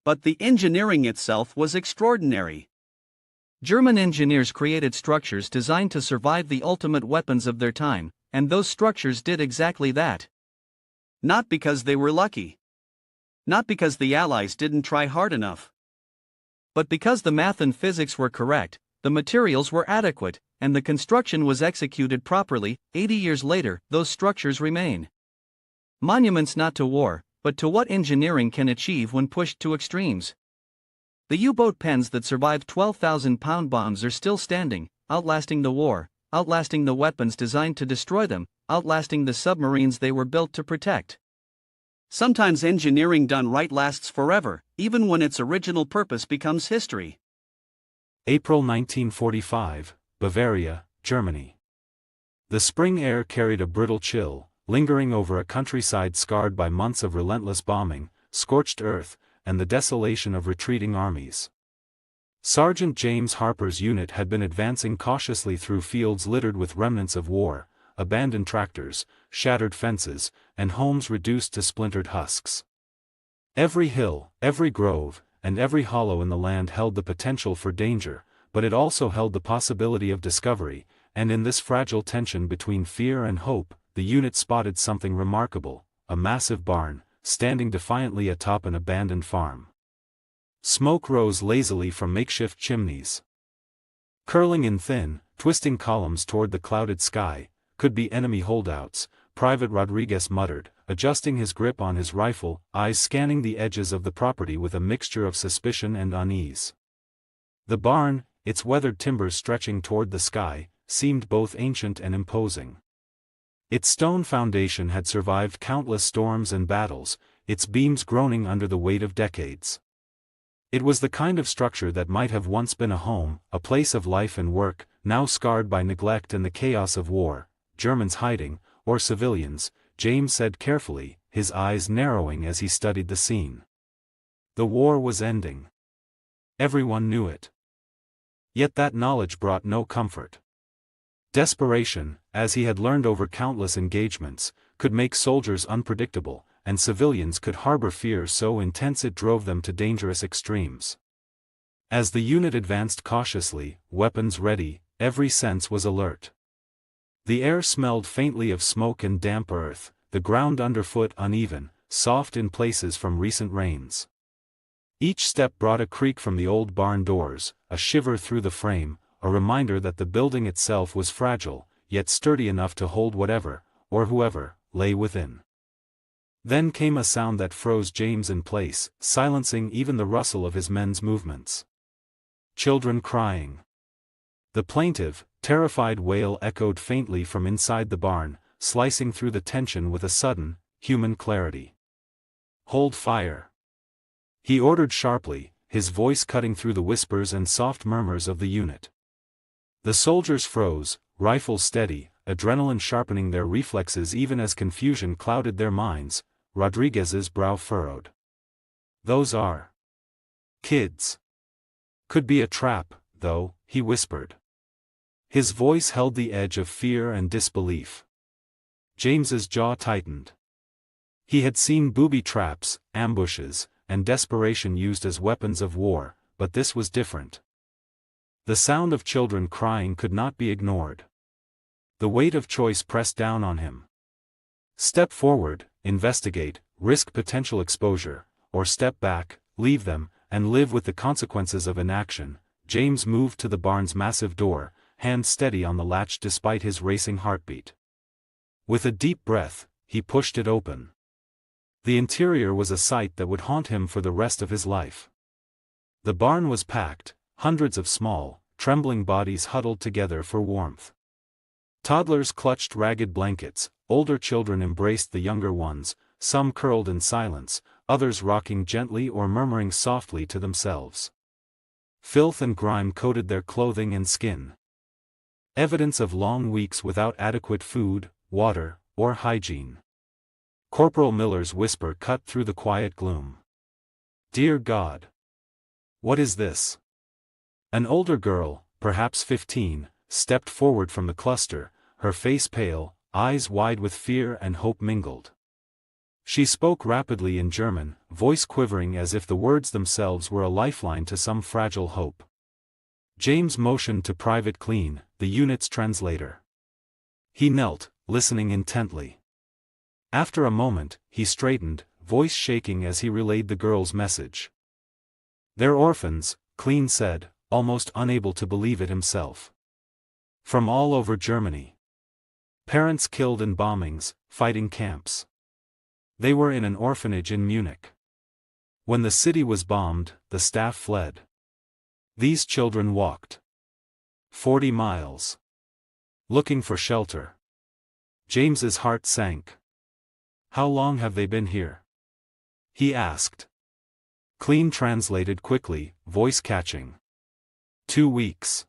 But the engineering itself was extraordinary. German engineers created structures designed to survive the ultimate weapons of their time, and those structures did exactly that. Not because they were lucky. Not because the Allies didn't try hard enough. But because the math and physics were correct, the materials were adequate, and the construction was executed properly. 80 years later, those structures remain. Monuments not to war, but to what engineering can achieve when pushed to extremes. The U-boat pens that survived 12,000-pound bombs are still standing, outlasting the war, outlasting the weapons designed to destroy them, outlasting the submarines they were built to protect. Sometimes engineering done right lasts forever, even when its original purpose becomes history. April 1945, Bavaria, Germany. The spring air carried a brittle chill, lingering over a countryside scarred by months of relentless bombing, scorched earth, and the desolation of retreating armies. Sergeant James Harper's unit had been advancing cautiously through fields littered with remnants of war, abandoned tractors, shattered fences, and homes reduced to splintered husks. Every hill, every grove, and every hollow in the land held the potential for danger, but it also held the possibility of discovery, and in this fragile tension between fear and hope, the unit spotted something remarkable: a massive barn, standing defiantly atop an abandoned farm. Smoke rose lazily from makeshift chimneys. Curling in thin, twisting columns toward the clouded sky, could be enemy holdouts, Private Rodriguez muttered, adjusting his grip on his rifle, eyes scanning the edges of the property with a mixture of suspicion and unease. The barn, its weathered timbers stretching toward the sky, seemed both ancient and imposing. Its stone foundation had survived countless storms and battles, its beams groaning under the weight of decades. It was the kind of structure that might have once been a home, a place of life and work, now scarred by neglect and the chaos of war. Germans hiding, or civilians, James said carefully, his eyes narrowing as he studied the scene. The war was ending. Everyone knew it. Yet that knowledge brought no comfort. Desperation, as he had learned over countless engagements, could make soldiers unpredictable, and civilians could harbor fear so intense it drove them to dangerous extremes. As the unit advanced cautiously, weapons ready, every sense was alert. The air smelled faintly of smoke and damp earth, the ground underfoot uneven, soft in places from recent rains. Each step brought a creak from the old barn doors, a shiver through the frame, a reminder that the building itself was fragile, yet sturdy enough to hold whatever, or whoever, lay within. Then came a sound that froze James in place, silencing even the rustle of his men's movements. Children crying. The plaintive, terrified wail echoed faintly from inside the barn, slicing through the tension with a sudden, human clarity. "Hold fire! He ordered sharply, his voice cutting through the whispers and soft murmurs of the unit. The soldiers froze, rifles steady, adrenaline sharpening their reflexes even as confusion clouded their minds. Rodriguez's brow furrowed. "Those are kids. Could be a trap, though," he whispered. His voice held the edge of fear and disbelief. James's jaw tightened. He had seen booby traps, ambushes, and desperation used as weapons of war, but this was different. The sound of children crying could not be ignored. The weight of choice pressed down on him. Step forward, investigate, risk potential exposure, or step back, leave them, and live with the consequences of inaction. James moved to the barn's massive door, hand steady on the latch despite his racing heartbeat. With a deep breath, he pushed it open. The interior was a sight that would haunt him for the rest of his life. The barn was packed, hundreds of small, trembling bodies huddled together for warmth. Toddlers clutched ragged blankets, older children embraced the younger ones, some curled in silence, others rocking gently or murmuring softly to themselves. Filth and grime coated their clothing and skin. Evidence of long weeks without adequate food, water, or hygiene. Corporal Miller's whisper cut through the quiet gloom. "Dear God! What is this?" An older girl, perhaps 15, stepped forward from the cluster, her face pale, eyes wide with fear and hope mingled. She spoke rapidly in German, voice quivering as if the words themselves were a lifeline to some fragile hope. James motioned to Private Clean, the unit's translator. He knelt, listening intently. After a moment, he straightened, voice shaking as he relayed the girl's message. "They're orphans," Clean said, almost unable to believe it himself. "From all over Germany. Parents killed in bombings, fighting camps. They were in an orphanage in Munich. When the city was bombed, the staff fled. These children walked 40 miles. Looking for shelter." James's heart sank. "How long have they been here?" he asked. Clean translated quickly, voice catching. 2 weeks.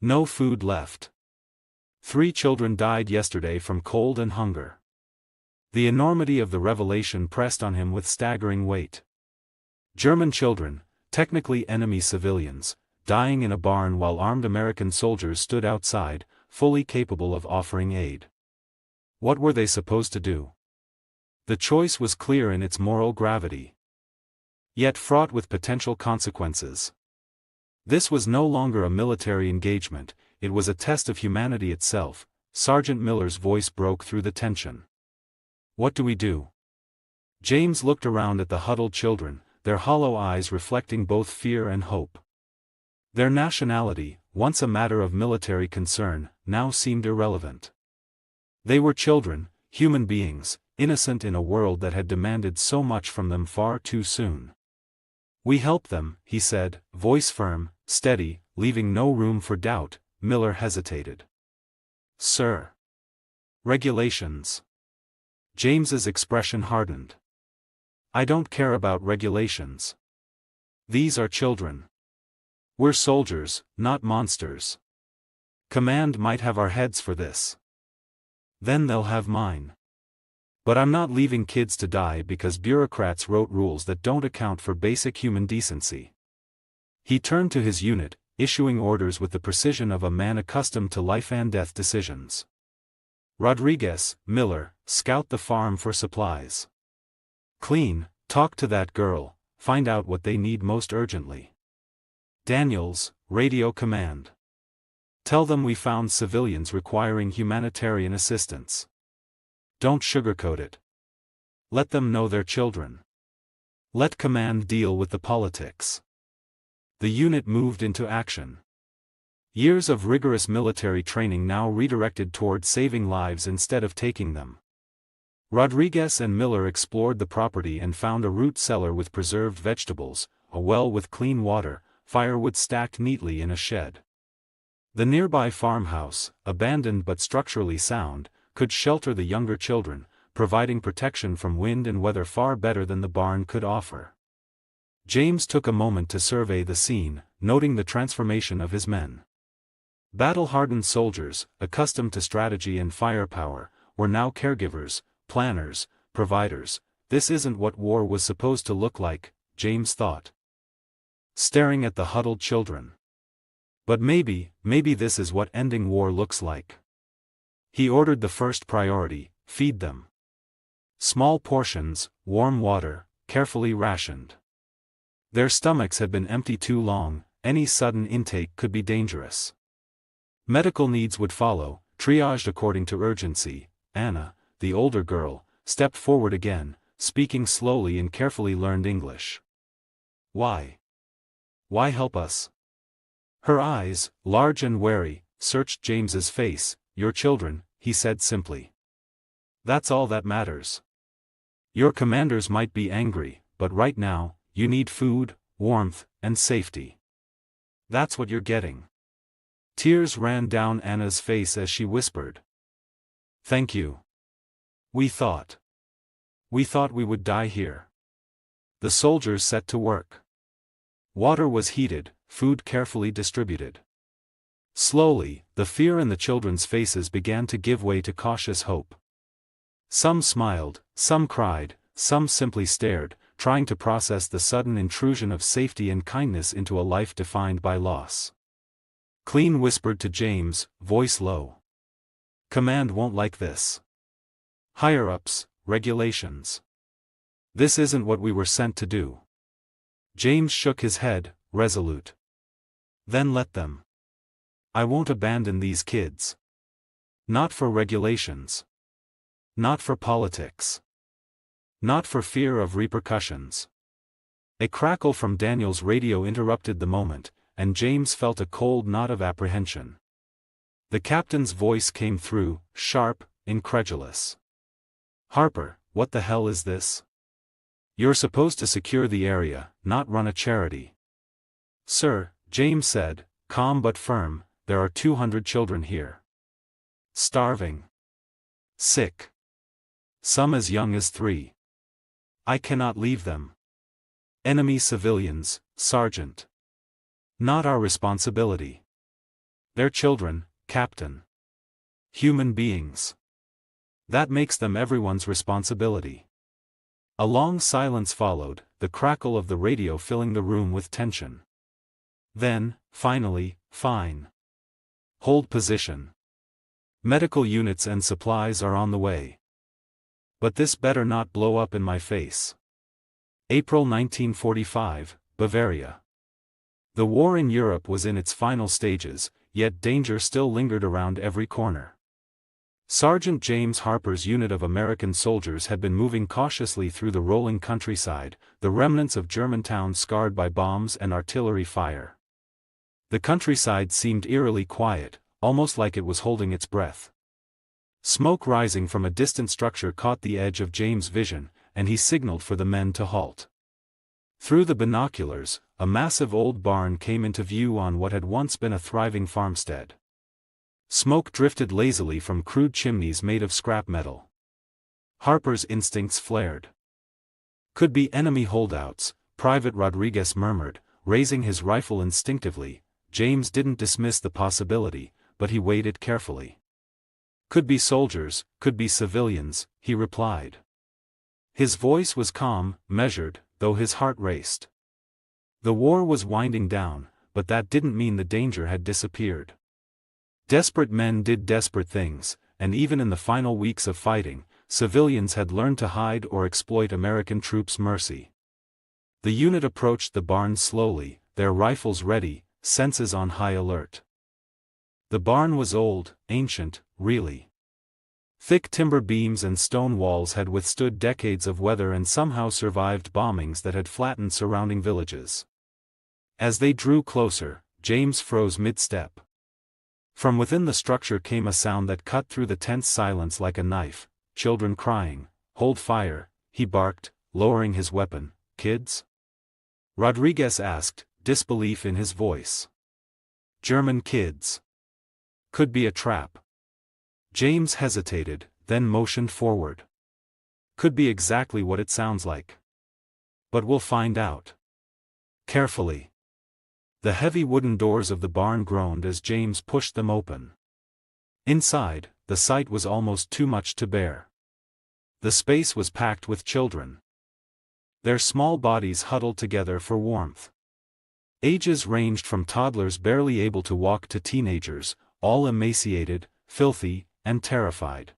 No food left. 3 children died yesterday from cold and hunger. The enormity of the revelation pressed on him with staggering weight. German children, technically enemy civilians, dying in a barn while armed American soldiers stood outside, fully capable of offering aid. What were they supposed to do? The choice was clear in its moral gravity, yet fraught with potential consequences. This was no longer a military engagement, it was a test of humanity itself. Sergeant Miller's voice broke through the tension. "What do we do?" James looked around at the huddled children, their hollow eyes reflecting both fear and hope. Their nationality, once a matter of military concern, now seemed irrelevant. They were children, human beings, innocent in a world that had demanded so much from them far too soon. "We help them," he said, voice firm, steady, leaving no room for doubt. Miller hesitated. "Sir. Regulations." James's expression hardened. "I don't care about regulations. These are children. We're soldiers, not monsters. Command might have our heads for this. Then they'll have mine. But I'm not leaving kids to die because bureaucrats wrote rules that don't account for basic human decency." He turned to his unit, issuing orders with the precision of a man accustomed to life and death decisions. "Rodriguez, Miller, scout the farm for supplies. Clean, talk to that girl, find out what they need most urgently. Daniels, radio command. Tell them we found civilians requiring humanitarian assistance. Don't sugarcoat it. Let them know they're children. Let command deal with the politics." The unit moved into action. Years of rigorous military training now redirected toward saving lives instead of taking them. Rodriguez and Miller explored the property and found a root cellar with preserved vegetables, a well with clean water, firewood stacked neatly in a shed. The nearby farmhouse, abandoned but structurally sound, could shelter the younger children, providing protection from wind and weather far better than the barn could offer. James took a moment to survey the scene, noting the transformation of his men. Battle-hardened soldiers, accustomed to strategy and firepower, were now caregivers, planners, providers. This isn't what war was supposed to look like, James thought, staring at the huddled children. But maybe this is what ending war looks like. He ordered the first priority: feed them. Small portions, warm water, carefully rationed. Their stomachs had been empty too long, any sudden intake could be dangerous. Medical needs would follow, triaged according to urgency. Anna, the older girl, stepped forward again, speaking slowly in carefully learned English. Why? Why help us? Her eyes, large and wary, searched James's face. Your children, he said simply. That's all that matters. Your commanders might be angry, but right now, you need food, warmth, and safety. That's what you're getting. Tears ran down Anna's face as she whispered. Thank you. We thought we would die here. The soldiers set to work. Water was heated, food carefully distributed. Slowly, the fear in the children's faces began to give way to cautious hope. Some smiled, some cried, some simply stared, trying to process the sudden intrusion of safety and kindness into a life defined by loss. Clean whispered to James, voice low. Command won't like this. Higher-ups, regulations. This isn't what we were sent to do. James shook his head, resolute. Then let them. I won't abandon these kids. Not for regulations. Not for politics. Not for fear of repercussions. A crackle from Daniel's radio interrupted the moment, and James felt a cold knot of apprehension. The captain's voice came through, sharp, incredulous. Harper, what the hell is this? You're supposed to secure the area, not run a charity. Sir, James said, calm but firm, there are 200 children here. Starving. Sick. Some as young as 3. I cannot leave them. Enemy civilians, Sergeant. Not our responsibility. They're children, Captain. Human beings. That makes them everyone's responsibility. A long silence followed, the crackle of the radio filling the room with tension. Then, finally, fine. Hold position. Medical units and supplies are on the way. But this better not blow up in my face. April 1945, Bavaria. The war in Europe was in its final stages, yet danger still lingered around every corner. Sergeant James Harper's unit of American soldiers had been moving cautiously through the rolling countryside, the remnants of German towns scarred by bombs and artillery fire. The countryside seemed eerily quiet, almost like it was holding its breath. Smoke rising from a distant structure caught the edge of James' vision, and he signaled for the men to halt. Through the binoculars, a massive old barn came into view on what had once been a thriving farmstead. Smoke drifted lazily from crude chimneys made of scrap metal. Harper's instincts flared. Could be enemy holdouts, Private Rodriguez murmured, raising his rifle instinctively. James didn't dismiss the possibility, but he weighed it carefully. Could be soldiers, could be civilians, he replied. His voice was calm, measured, though his heart raced. The war was winding down, but that didn't mean the danger had disappeared. Desperate men did desperate things, and even in the final weeks of fighting, civilians had learned to hide or exploit American troops' mercy. The unit approached the barn slowly, their rifles ready, senses on high alert. The barn was old, ancient, really. Thick timber beams and stone walls had withstood decades of weather and somehow survived bombings that had flattened surrounding villages. As they drew closer, James froze mid-step. From within the structure came a sound that cut through the tense silence like a knife. Children crying. Hold fire, he barked, lowering his weapon. Kids? Rodriguez asked, disbelief in his voice. German kids. Could be a trap. James hesitated, then motioned forward. Could be exactly what it sounds like. But we'll find out. Carefully. The heavy wooden doors of the barn groaned as James pushed them open. Inside, the sight was almost too much to bear. The space was packed with children. Their small bodies huddled together for warmth. Ages ranged from toddlers barely able to walk to teenagers, all emaciated, filthy, and terrified.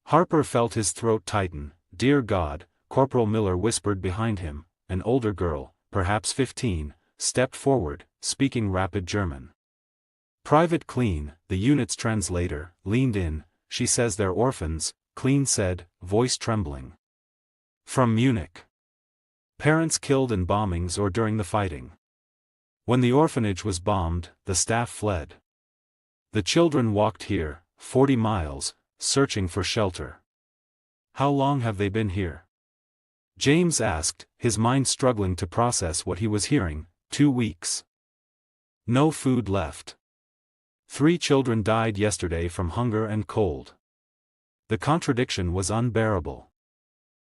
Harper felt his throat tighten. "Dear God," Corporal Miller whispered behind him. An older girl, perhaps 15, stepped forward, speaking rapid German. Private Clean, the unit's translator, leaned in. "She says they're orphans," Clean said, voice trembling. "From Munich. Parents killed in bombings or during the fighting. When the orphanage was bombed, the staff fled. The children walked here, 40 miles, searching for shelter." "How long have they been here?" James asked, his mind struggling to process what he was hearing. 2 weeks. No food left. 3 children died yesterday from hunger and cold. The contradiction was unbearable.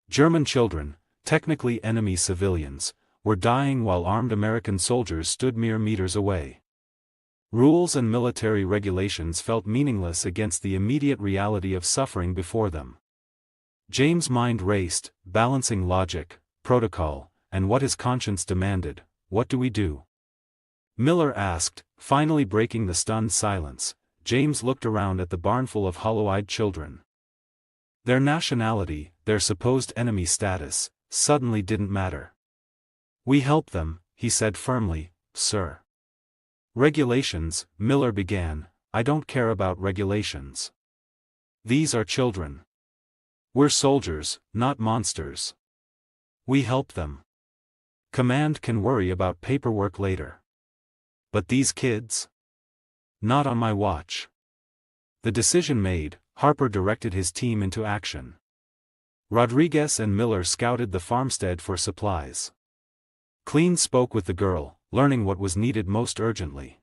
German children, technically enemy civilians, were dying while armed American soldiers stood mere meters away. Rules and military regulations felt meaningless against the immediate reality of suffering before them. James' mind raced, balancing logic, protocol, and what his conscience demanded. "What do we do?" Miller asked, finally breaking the stunned silence. James looked around at the barnful of hollow-eyed children. Their nationality, their supposed enemy status, suddenly didn't matter. "We help them," he said firmly, "sir." "Regulations," Miller began. "I don't care about regulations. These are children. We're soldiers, not monsters. We help them. Command can worry about paperwork later. But these kids? Not on my watch." The decision made, Harper directed his team into action. Rodriguez and Miller scouted the farmstead for supplies. Clean spoke with the girl, learning what was needed most urgently.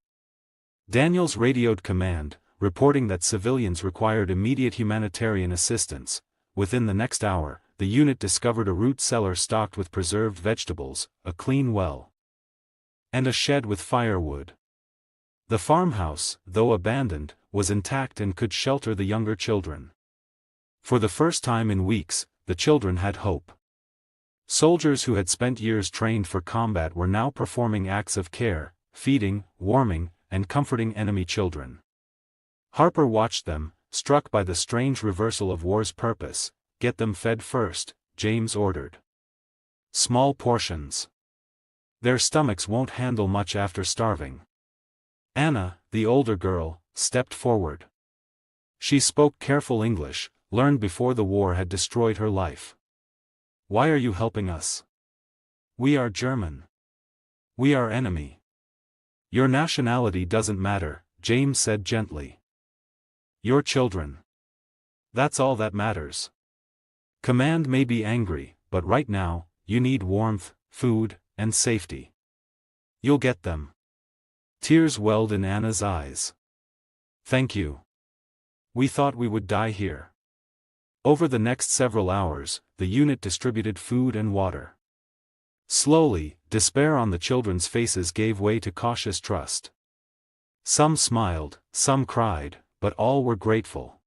Daniels radioed command, reporting that civilians required immediate humanitarian assistance. Within the next hour, the unit discovered a root cellar stocked with preserved vegetables, a clean well, and a shed with firewood. The farmhouse, though abandoned, was intact and could shelter the younger children. For the first time in weeks, the children had hope. Soldiers who had spent years trained for combat were now performing acts of care, feeding, warming, and comforting enemy children. Harper watched them, struck by the strange reversal of war's purpose. "Get them fed first," James ordered. "Small portions. Their stomachs won't handle much after starving." Anna, the older girl, stepped forward. She spoke careful English, learned before the war had destroyed her life. "Why are you helping us? We are German. We are enemy." "Your nationality doesn't matter," James said gently. "Your children. That's all that matters. Command may be angry, but right now, you need warmth, food, and safety. You'll get them." Tears welled in Anna's eyes. "Thank you. We thought we would die here." Over the next several hours, the unit distributed food and water. Slowly, despair on the children's faces gave way to cautious trust. Some smiled, some cried, but all were grateful.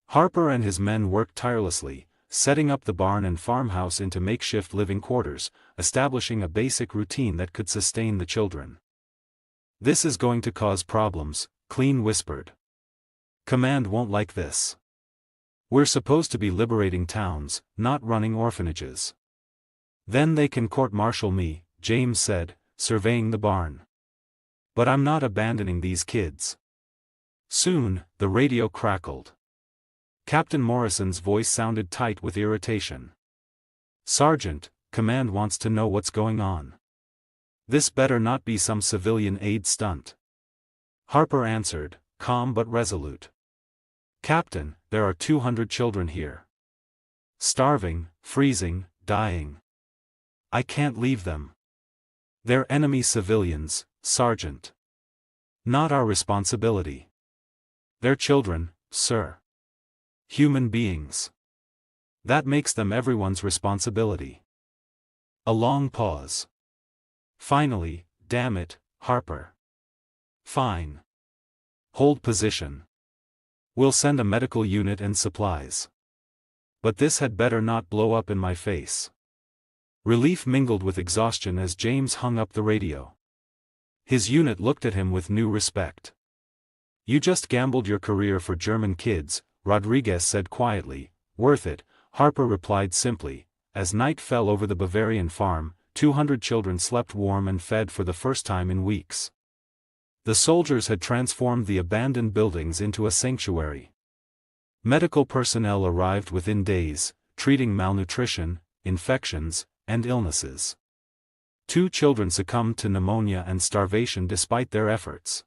Harper and his men worked tirelessly, setting up the barn and farmhouse into makeshift living quarters, establishing a basic routine that could sustain the children. "This is going to cause problems," Clean whispered. "Command won't like this. We're supposed to be liberating towns, not running orphanages." "Then they can court-martial me," James said, surveying the barn. "But I'm not abandoning these kids." Soon, the radio crackled. Captain Morrison's voice sounded tight with irritation. "Sergeant, command wants to know what's going on. This better not be some civilian aid stunt." Harper answered, calm but resolute. "Captain, there are 200 children here. Starving, freezing, dying. I can't leave them. They're enemy civilians, Sergeant. Not our responsibility. They're children, sir. Human beings. That makes them everyone's responsibility." A long pause. Finally, damn it, Harper. Fine. Hold position. We'll send a medical unit and supplies. But this had better not blow up in my face. Relief mingled with exhaustion as James hung up the radio. His unit looked at him with new respect. You just gambled your career for German kids, Rodriguez said quietly. Worth it, Harper replied simply. As night fell over the Bavarian farm, 200 children slept warm and fed for the first time in weeks. The soldiers had transformed the abandoned buildings into a sanctuary. Medical personnel arrived within days, treating malnutrition, infections, and illnesses. 2 children succumbed to pneumonia and starvation despite their efforts.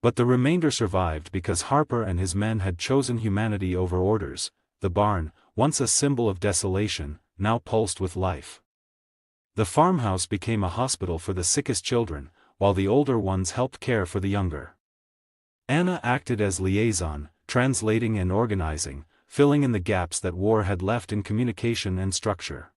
But the remainder survived because Harper and his men had chosen humanity over orders. The barn, once a symbol of desolation, now pulsed with life. The farmhouse became a hospital for the sickest children, while the older ones helped care for the younger. Anna acted as liaison, translating and organizing, filling in the gaps that war had left in communication and structure.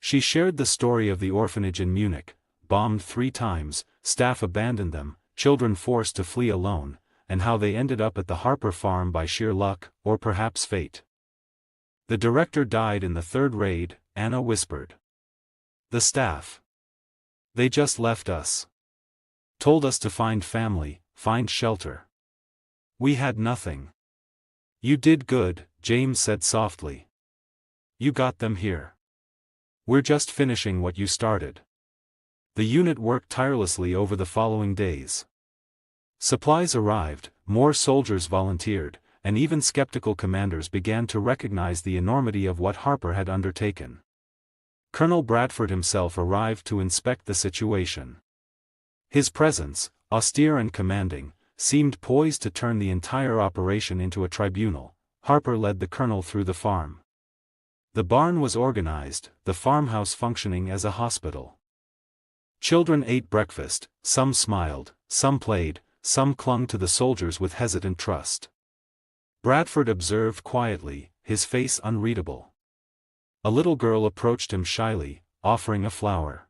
She shared the story of the orphanage in Munich, bombed 3 times, staff abandoned them, children forced to flee alone, and how they ended up at the Harper farm by sheer luck, or perhaps fate. The director died in the 3rd raid, Anna whispered. The staff. They just left us. Told us to find family, find shelter. We had nothing. You did good, James said softly. You got them here. We're just finishing what you started. The unit worked tirelessly over the following days. Supplies arrived, more soldiers volunteered, and even skeptical commanders began to recognize the enormity of what Harper had undertaken. Colonel Bradford himself arrived to inspect the situation. His presence, austere and commanding, seemed poised to turn the entire operation into a tribunal. Harper led the colonel through the farm. The barn was organized, the farmhouse functioning as a hospital. Children ate breakfast, some smiled, some played, some clung to the soldiers with hesitant trust. Bradford observed quietly, his face unreadable. A little girl approached him shyly, offering a flower.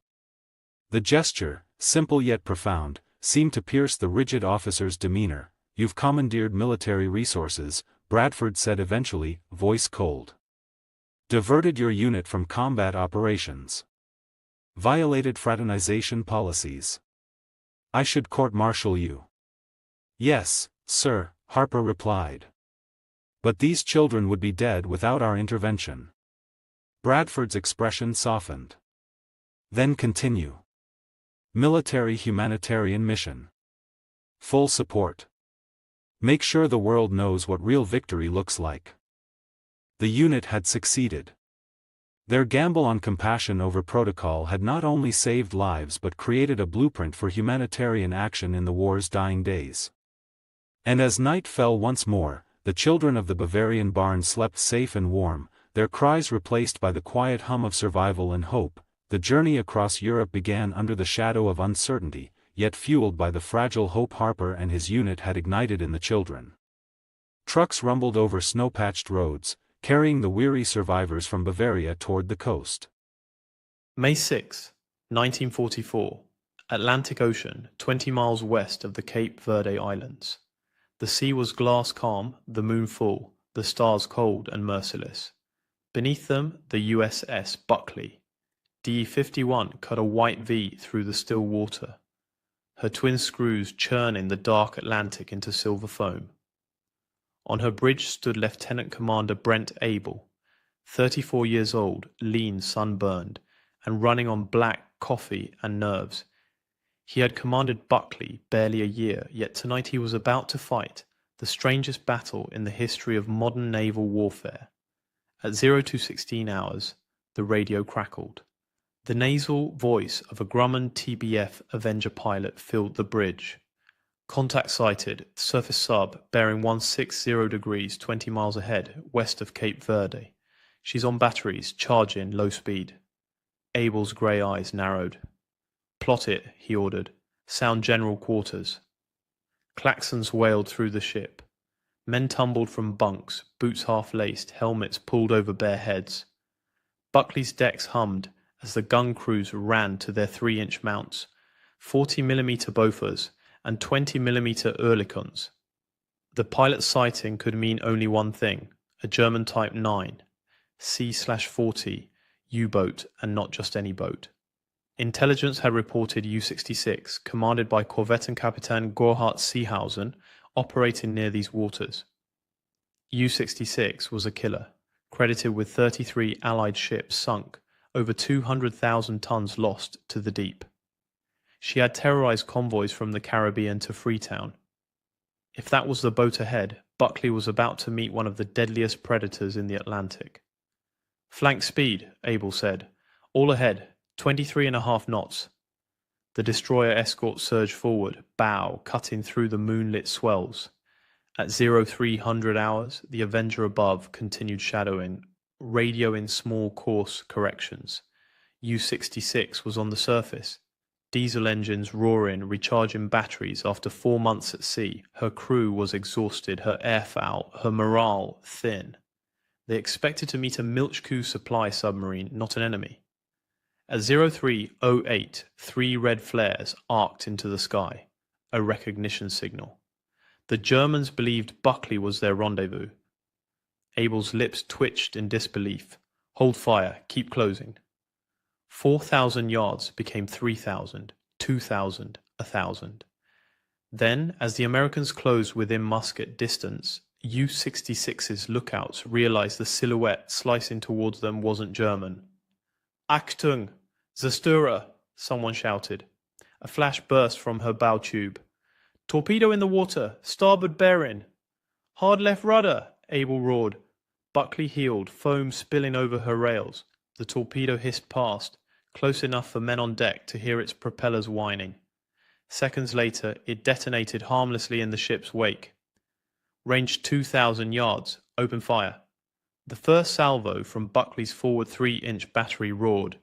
The gesture, simple yet profound, seemed to pierce the rigid officer's demeanor. You've commandeered military resources, Bradford said eventually, voice cold. Diverted your unit from combat operations. Violated fraternization policies. I should court-martial you. Yes, sir, Harper replied. But these children would be dead without our intervention. Bradford's expression softened. Then continue. Military humanitarian mission. Full support. Make sure the world knows what real victory looks like. The unit had succeeded. Their gamble on compassion over protocol had not only saved lives but created a blueprint for humanitarian action in the war's dying days. And as night fell once more, the children of the Bavarian barn slept safe and warm, their cries replaced by the quiet hum of survival and hope. The journey across Europe began under the shadow of uncertainty, yet fueled by the fragile hope Harper and his unit had ignited in the children. Trucks rumbled over snow-patched roads, carrying the weary survivors from Bavaria toward the coast. May 6, 1944, Atlantic Ocean, 20 miles west of the Cape Verde Islands. The sea was glass calm, the moon full, the stars cold and merciless. Beneath them, the USS Buckley. DE-51 cut a white V through the still water, her twin screws churning the dark Atlantic into silver foam. On her bridge stood Lieutenant Commander Brent Abel, 34 years old, lean, sunburned, and running on black coffee and nerves. He had commanded Buckley barely a year, yet tonight he was about to fight the strangest battle in the history of modern naval warfare. At 0216 hours, the radio crackled. The nasal voice of a Grumman TBF Avenger pilot filled the bridge. Contact sighted, surface sub bearing 160 degrees 20 miles ahead, west of Cape Verde. She's on batteries, charging low speed. Abel's grey eyes narrowed. Plot it, he ordered. Sound general quarters. Klaxons wailed through the ship. Men tumbled from bunks, boots half-laced, helmets pulled over bare heads. Buckley's decks hummed as the gun crews ran to their 3-inch mounts, 40mm Bofors, and 20mm Oerlikons. The pilot's sighting could mean only one thing: a German Type 9, C/40 U-boat, and not just any boat. Intelligence had reported U-66, commanded by Korvettenkapitän Gerhard Seehausen, operating near these waters. U-66 was a killer, credited with 33 Allied ships sunk, over 200,000 tons lost to the deep. She had terrorized convoys from the Caribbean to Freetown. If that was the boat ahead, Buckley was about to meet one of the deadliest predators in the Atlantic. "Flank speed," Abel said. "All ahead, 23.5 knots. The destroyer escort surged forward, bow cutting through the moonlit swells. At 0300 hours, the Avenger above continued shadowing, radioing small course corrections. U-66 was on the surface. Diesel engines roaring, recharging batteries after 4 months at sea. Her crew was exhausted, her airfoul, her morale thin. They expected to meet a Milchkuh supply submarine, not an enemy. At 0308, 3 red flares arced into the sky, a recognition signal. The Germans believed Buckley was their rendezvous. Abel's lips twitched in disbelief. "Hold fire, keep closing." 4,000 yards became 3,000, 2,000, 1,000. Then, as the Americans closed within musket distance, U-66's lookouts realized the silhouette slicing towards them wasn't German. "Achtung! Zerstörer!" someone shouted. A flash burst from her bow tube. "Torpedo in the water! Starboard bearing!" "Hard left rudder!" Abel roared. Buckley heeled, foam spilling over her rails. The torpedo hissed past, close enough for men on deck to hear its propellers whining. Seconds later, it detonated harmlessly in the ship's wake. Range 2,000 yards. Open fire. The first salvo from Buckley's forward 3-inch battery roared.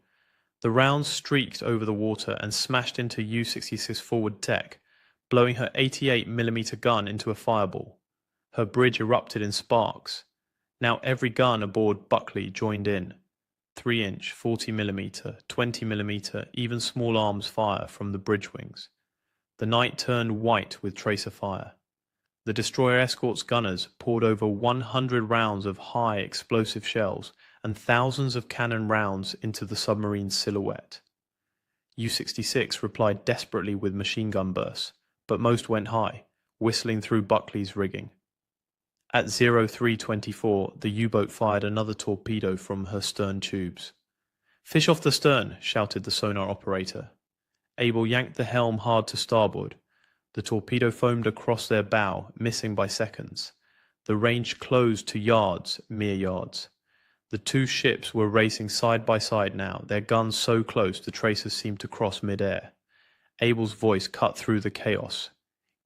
The rounds streaked over the water and smashed into U-66's forward deck, blowing her 88mm gun into a fireball. Her bridge erupted in sparks. Now every gun aboard Buckley joined in. 3-inch, 40mm, 20mm, even small arms fire from the bridge wings. The night turned white with tracer fire. The destroyer escort's gunners poured over 100 rounds of high explosive shells and thousands of cannon rounds into the submarine's silhouette. U-66 replied desperately with machine gun bursts, but most went high, whistling through Buckley's rigging. At 0324, the U-boat fired another torpedo from her stern tubes. "Fish off the stern," shouted the sonar operator. Abel yanked the helm hard to starboard. The torpedo foamed across their bow, missing by seconds. The range closed to yards, mere yards. The two ships were racing side by side now, their guns so close the tracers seemed to cross mid-air. Abel's voice cut through the chaos.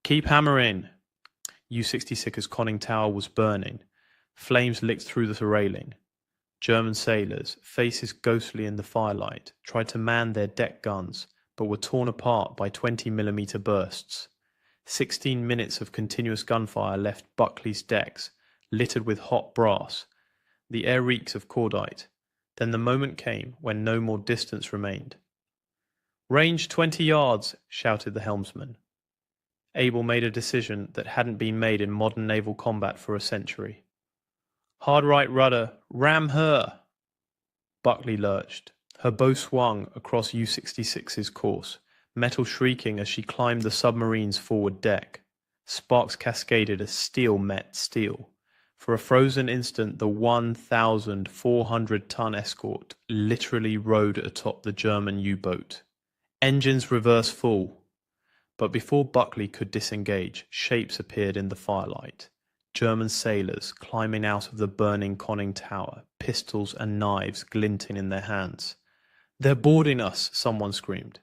"Keep hammering!" U-66's conning tower was burning. Flames licked through the railing. German sailors, faces ghostly in the firelight, tried to man their deck guns, but were torn apart by 20mm bursts. 16 minutes of continuous gunfire left Buckley's decks, littered with hot brass. The air reeks of cordite. Then the moment came when no more distance remained. "Range 20 yards," shouted the helmsman. Abel made a decision that hadn't been made in modern naval combat for a century. "Hard right rudder, ram her!" Buckley lurched. Her bow swung across U-66's course, metal shrieking as she climbed the submarine's forward deck. Sparks cascaded as steel met steel. For a frozen instant, the 1,400-ton escort literally rode atop the German U-boat. Engines reverse full. But before Buckley could disengage, shapes appeared in the firelight. German sailors climbing out of the burning conning tower, pistols and knives glinting in their hands. "They're boarding us," someone screamed.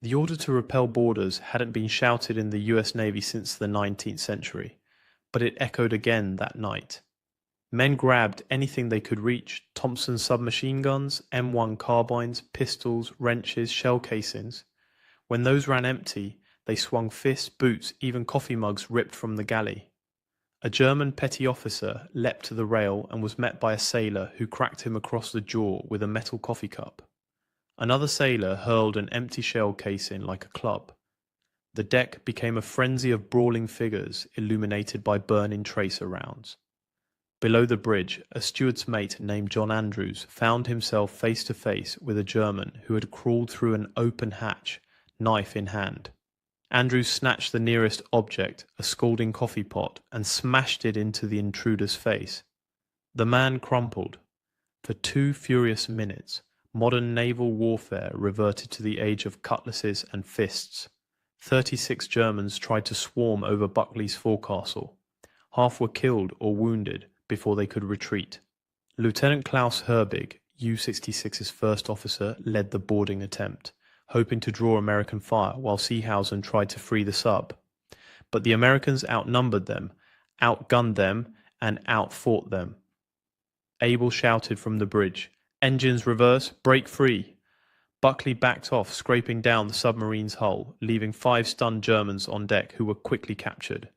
The order to repel boarders hadn't been shouted in the US Navy since the 19th century, but it echoed again that night. Men grabbed anything they could reach: Thompson submachine guns, M1 carbines, pistols, wrenches, shell casings. When those ran empty, they swung fists, boots, even coffee mugs ripped from the galley. A German petty officer leapt to the rail and was met by a sailor who cracked him across the jaw with a metal coffee cup. Another sailor hurled an empty shell casing like a club. The deck became a frenzy of brawling figures illuminated by burning tracer rounds. Below the bridge, a steward's mate named John Andrews found himself face to face with a German who had crawled through an open hatch, knife in hand. Andrews snatched the nearest object, a scalding coffee pot, and smashed it into the intruder's face. The man crumpled. For 2 furious minutes, modern naval warfare reverted to the age of cutlasses and fists. 36 Germans tried to swarm over Buckley's forecastle. Half were killed or wounded before they could retreat. Lieutenant Klaus Herbig, U-66's first officer, led the boarding attempt, hoping to draw American fire while Seehausen tried to free the sub. But the Americans outnumbered them, outgunned them, and outfought them. Abel shouted from the bridge, "Engines reverse, break free!" Buckley backed off, scraping down the submarine's hull, leaving 5 stunned Germans on deck who were quickly captured.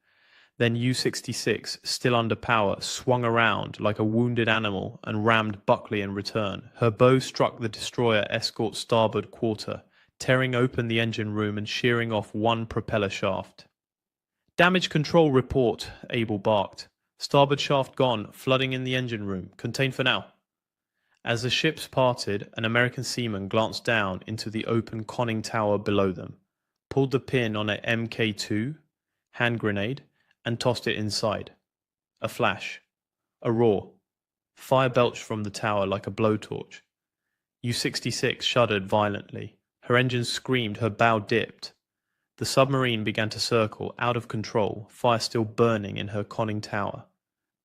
Then U-66, still under power, swung around like a wounded animal and rammed Buckley in return. Her bow struck the destroyer escort's starboard quarter, tearing open the engine room and shearing off one propeller shaft. "Damage control report," Abel barked. "Starboard shaft gone, flooding in the engine room. Contain for now." As the ships parted, an American seaman glanced down into the open conning tower below them, pulled the pin on a Mk2 hand grenade, and tossed it inside. A flash. A roar. Fire belched from the tower like a blowtorch. U-66 shuddered violently. Her engines screamed, her bow dipped. The submarine began to circle, out of control, fire still burning in her conning tower.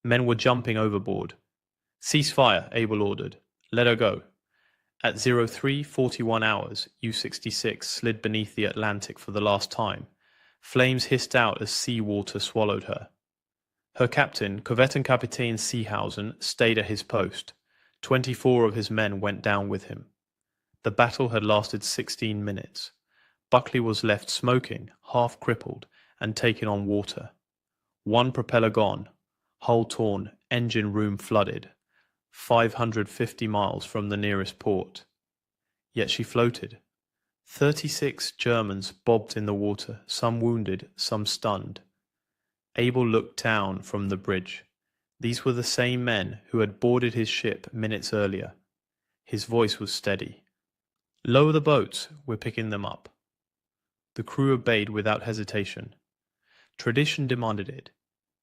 Men were jumping overboard. "Cease fire," Abel ordered. "Let her go." At 03:41 hours, U-66 slid beneath the Atlantic for the last time. Flames hissed out as sea water swallowed her. Her captain, Korvettenkapitän Seehausen, stayed at his post. 24 of his men went down with him. The battle had lasted 16 minutes. Buckley was left smoking, half crippled, and taking on water. 1 propeller gone, hull torn, engine room flooded. 550 miles from the nearest port. Yet she floated. 36 Germans bobbed in the water, some wounded, some stunned. Abel looked down from the bridge. These were the same men who had boarded his ship minutes earlier. His voice was steady. "Lower the boats, we're picking them up." The crew obeyed without hesitation. Tradition demanded it.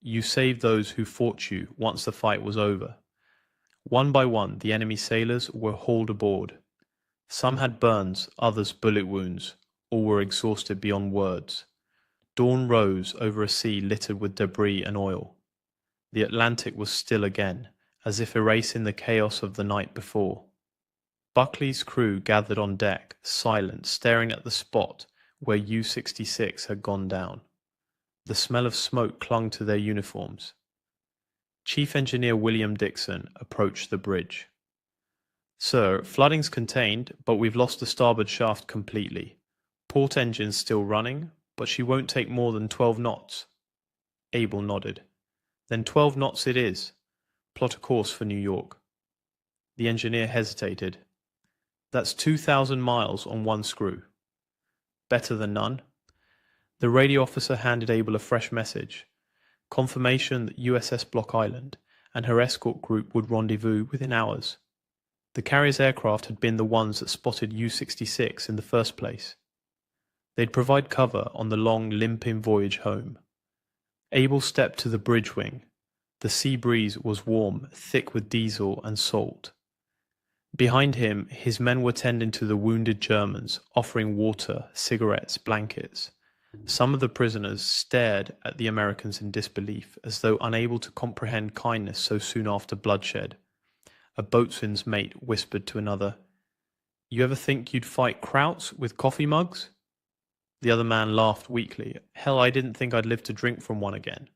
You saved those who fought you once the fight was over. One by one, the enemy sailors were hauled aboard. Some had burns, others bullet wounds. All were exhausted beyond words. Dawn rose over a sea littered with debris and oil. The Atlantic was still again, as if erasing the chaos of the night before. Buckley's crew gathered on deck, silent, staring at the spot where U-66 had gone down. The smell of smoke clung to their uniforms. Chief Engineer William Dixon approached the bridge. "Sir, flooding's contained, but we've lost the starboard shaft completely. Port engine's still running, but she won't take more than 12 knots. Abel nodded. "Then 12 knots it is. Plot a course for New York." The engineer hesitated. "That's 2,000 miles on one screw." "Better than none." The radio officer handed Abel a fresh message. Confirmation that USS Block Island and her escort group would rendezvous within hours. The carrier's aircraft had been the ones that spotted U-66 in the first place. They'd provide cover on the long, limping voyage home. Abel stepped to the bridge wing. The sea breeze was warm, thick with diesel and salt. Behind him, his men were tending to the wounded Germans, offering water, cigarettes, blankets. Some of the prisoners stared at the Americans in disbelief, as though unable to comprehend kindness so soon after bloodshed. A boatswain's mate whispered to another, "You ever think you'd fight Krauts with coffee mugs?" The other man laughed weakly. "Hell, I didn't think I'd live to drink from one again."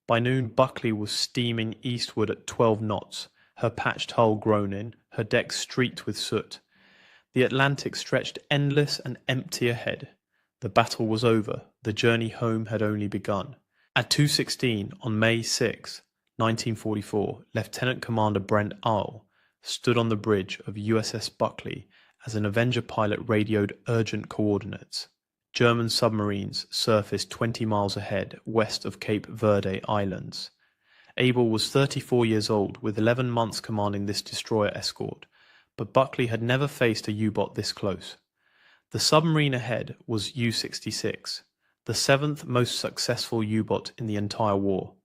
By noon, Buckley was steaming eastward at 12 knots, her patched hull groaning, her deck streaked with soot. The Atlantic stretched endless and empty ahead. The battle was over. The journey home had only begun. At 2:16 on May 6, 1944, Lieutenant Commander Brent Isle stood on the bridge of USS Buckley as an Avenger pilot radioed urgent coordinates. German submarines surfaced 20 miles ahead west of Cape Verde Islands. Abel was 34 years old, with 11 months commanding this destroyer escort, but Buckley had never faced a U-boat this close. The submarine ahead was U-66, the seventh most successful U-boat in the entire war.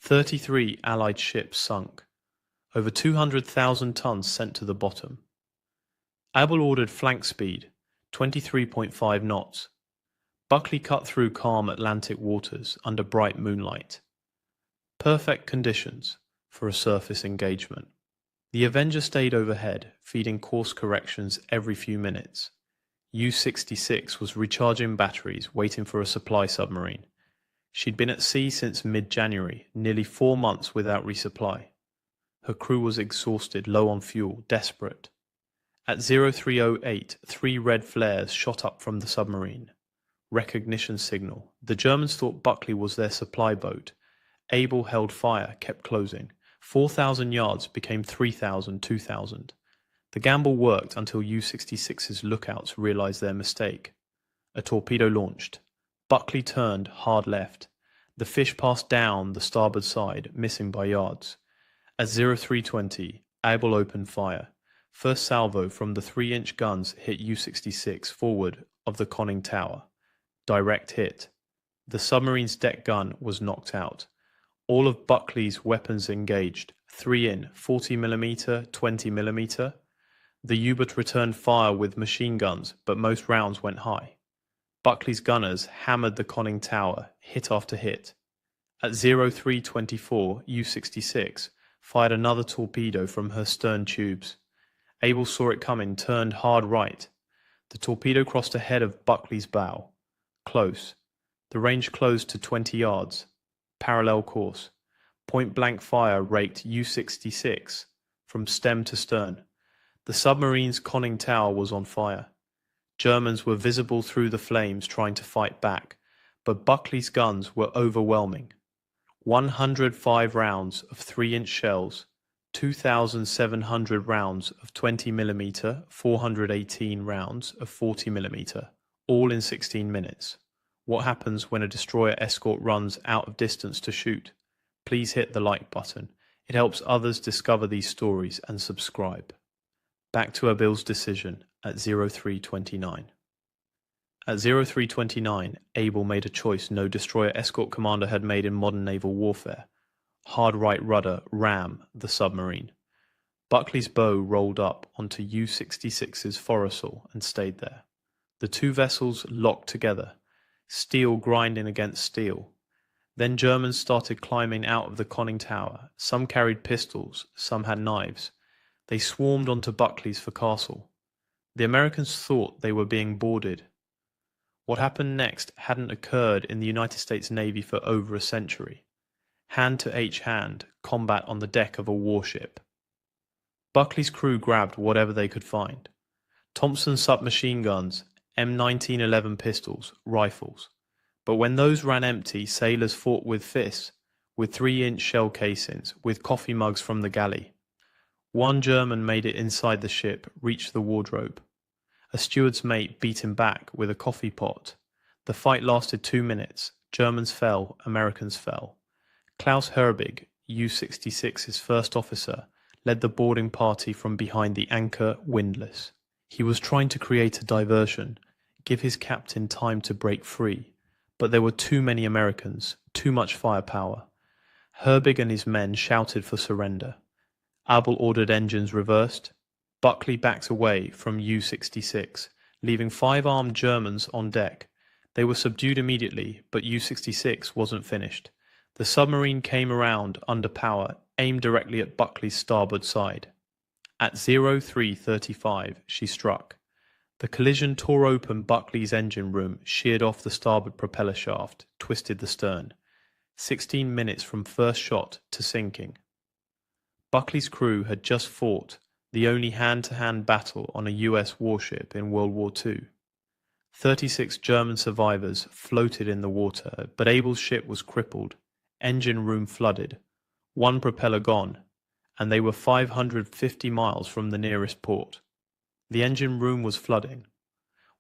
33 Allied ships sunk, over 200,000 tons sent to the bottom. Abel ordered flank speed, 23.5 knots. Buckley cut through calm Atlantic waters under bright moonlight. Perfect conditions for a surface engagement. The Avenger stayed overhead, feeding course corrections every few minutes. U-66 was recharging batteries, waiting for a supply submarine. She'd been at sea since mid-January, nearly 4 months without resupply. Her crew was exhausted, low on fuel, desperate. At 0308, 3 red flares shot up from the submarine. Recognition signal. The Germans thought Buckley was their supply boat. Abel held fire, kept closing. 4,000 yards became 3,000, 2,000. The gamble worked until U-66's lookouts realized their mistake. A torpedo launched. Buckley turned hard left. The fish passed down the starboard side, missing by yards. At 0320, Abel opened fire. First salvo from the 3-inch guns hit U-66 forward of the conning tower. Direct hit. The submarine's deck gun was knocked out. All of Buckley's weapons engaged, 3 in, 40mm, 20mm. The U-boat returned fire with machine guns, but most rounds went high. Buckley's gunners hammered the conning tower, hit after hit. At 0324, U-66 fired another torpedo from her stern tubes. Abel saw it coming, turned hard right. The torpedo crossed ahead of Buckley's bow. Close. The range closed to 20 yards. Parallel course. Point-blank fire raked U-66 from stem to stern. The submarine's conning tower was on fire. Germans were visible through the flames trying to fight back, but Buckley's guns were overwhelming. 105 rounds of 3-inch shells, 2,700 rounds of 20mm, 418 rounds of 40mm, all in 16 minutes. What happens when a destroyer escort runs out of distance to shoot? Please hit the like button. It helps others discover these stories and subscribe. Back to Abil's decision at 0329. At 0329, Abel made a choice no destroyer escort commander had made in modern naval warfare. Hard right rudder ram the submarine. Buckley's bow rolled up onto U-66's foresail and stayed there. The two vessels locked together, steel grinding against steel. Then Germans started climbing out of the conning tower. Some carried pistols, some had knives. They swarmed onto Buckley's forecastle. The Americans thought they were being boarded. What happened next hadn't occurred in the United States Navy for over a century. Hand to hand, combat on the deck of a warship. Buckley's crew grabbed whatever they could find. Thompson submachine guns, M1911 pistols, rifles. But when those ran empty, sailors fought with fists, with 3-inch shell casings, with coffee mugs from the galley. One German made it inside the ship, reached the wardrobe. A steward's mate beat him back with a coffee pot. The fight lasted 2 minutes. Germans fell, Americans fell. Klaus Herbig, U-66's first officer, led the boarding party from behind the anchor windlass. He was trying to create a diversion, give his captain time to break free, but there were too many Americans, too much firepower. Herbig and his men shouted for surrender. Abel ordered engines reversed. Buckley backed away from U-66, leaving 5 armed Germans on deck. They were subdued immediately, but U-66 wasn't finished. The submarine came around under power, aimed directly at Buckley's starboard side. At 0335, she struck. The collision tore open Buckley's engine room, sheared off the starboard propeller shaft, twisted the stern. 16 minutes from first shot to sinking. Buckley's crew had just fought the only hand-to-hand battle on a US warship in World War II. 36 German survivors floated in the water, but Abel's ship was crippled, engine room flooded, 1 propeller gone, and they were 550 miles from the nearest port. The engine room was flooding.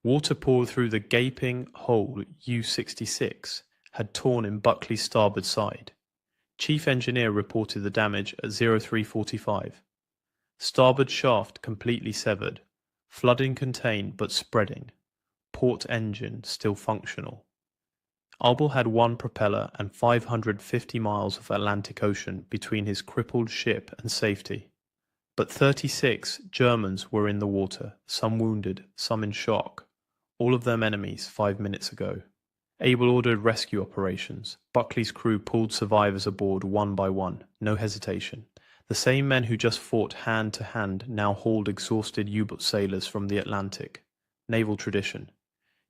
Water poured through the gaping hole U-66 had torn in Buckley's starboard side. Chief engineer reported the damage at 0345. Starboard shaft completely severed. Flooding contained but spreading. Port engine still functional. Abel had one propeller and 550 miles of Atlantic Ocean between his crippled ship and safety. But 36 Germans were in the water, some wounded, some in shock, all of them enemies 5 minutes ago. Abel ordered rescue operations. Buckley's crew pulled survivors aboard one by one, no hesitation. The same men who just fought hand to hand now hauled exhausted U-boat sailors from the Atlantic. Naval tradition.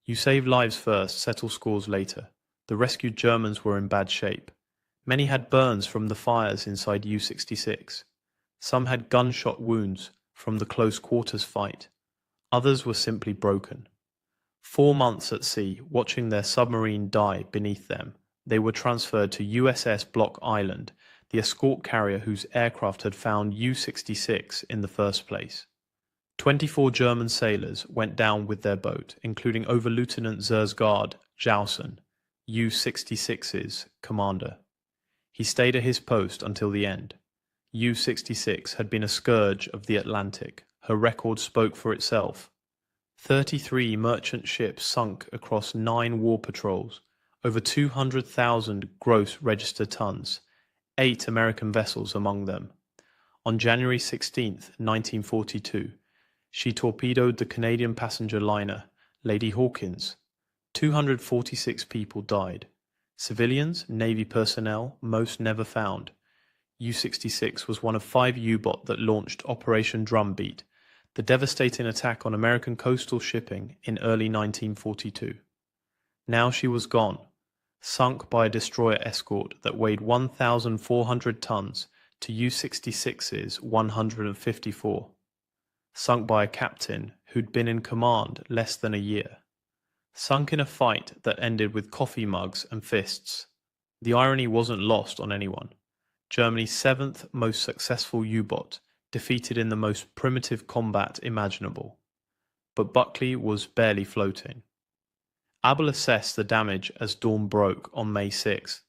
You save lives first, settle scores later. The rescued Germans were in bad shape. Many had burns from the fires inside U-66. Some had gunshot wounds from the close quarters fight. Others were simply broken. 4 months at sea, watching their submarine die beneath them, they were transferred to USS Block Island, the escort carrier whose aircraft had found U-66 in the first place. 24 German sailors went down with their boat, including Overlieutenant Zersgaard Jausen, U-66's commander. He stayed at his post until the end. U-66 had been a scourge of the Atlantic. Her record spoke for itself. 33 merchant ships sunk across 9 war patrols, over 200,000 gross registered tons, 8 American vessels among them. On January 16, 1942, she torpedoed the Canadian passenger liner Lady Hawkins. 246 people died. Civilians, Navy personnel, most never found. U-66 was one of 5 U-boats that launched Operation Drumbeat, the devastating attack on American coastal shipping in early 1942. Now she was gone, sunk by a destroyer escort that weighed 1,400 tons to U-66's 154. Sunk by a captain who'd been in command less than a year. Sunk in a fight that ended with coffee mugs and fists. The irony wasn't lost on anyone. Germany's 7th most successful U-boat, defeated in the most primitive combat imaginable. But Buckley was barely floating. Abel assessed the damage as dawn broke on May 6.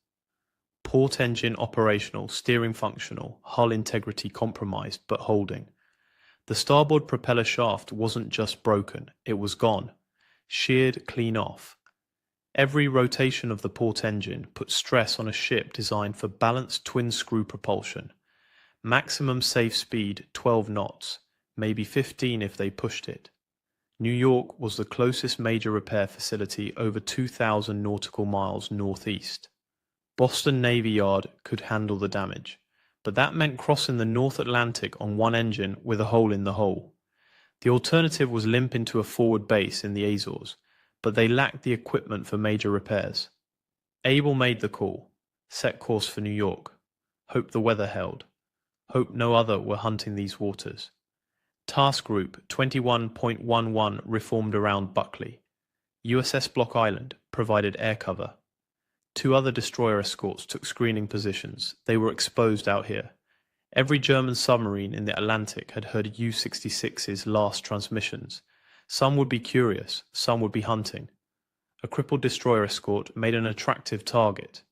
Port engine operational, steering functional, hull integrity compromised but holding. The starboard propeller shaft wasn't just broken, it was gone, sheared clean off. Every rotation of the port engine put stress on a ship designed for balanced twin-screw propulsion. Maximum safe speed 12 knots, maybe 15 if they pushed it. New York was the closest major repair facility over 2,000 nautical miles northeast. Boston Navy Yard could handle the damage, but that meant crossing the North Atlantic on one engine with a hole in the hull. The alternative was limp into a forward base in the Azores, but they lacked the equipment for major repairs. Abel made the call, set course for New York, hoped the weather held. Hope no other were hunting these waters. Task Group 21.11 reformed around Buckley. USS Block Island provided air cover. 2 other destroyer escorts took screening positions. They were exposed out here. Every German submarine in the Atlantic had heard U-66's last transmissions. Some would be curious, some would be hunting. A crippled destroyer escort made an attractive target.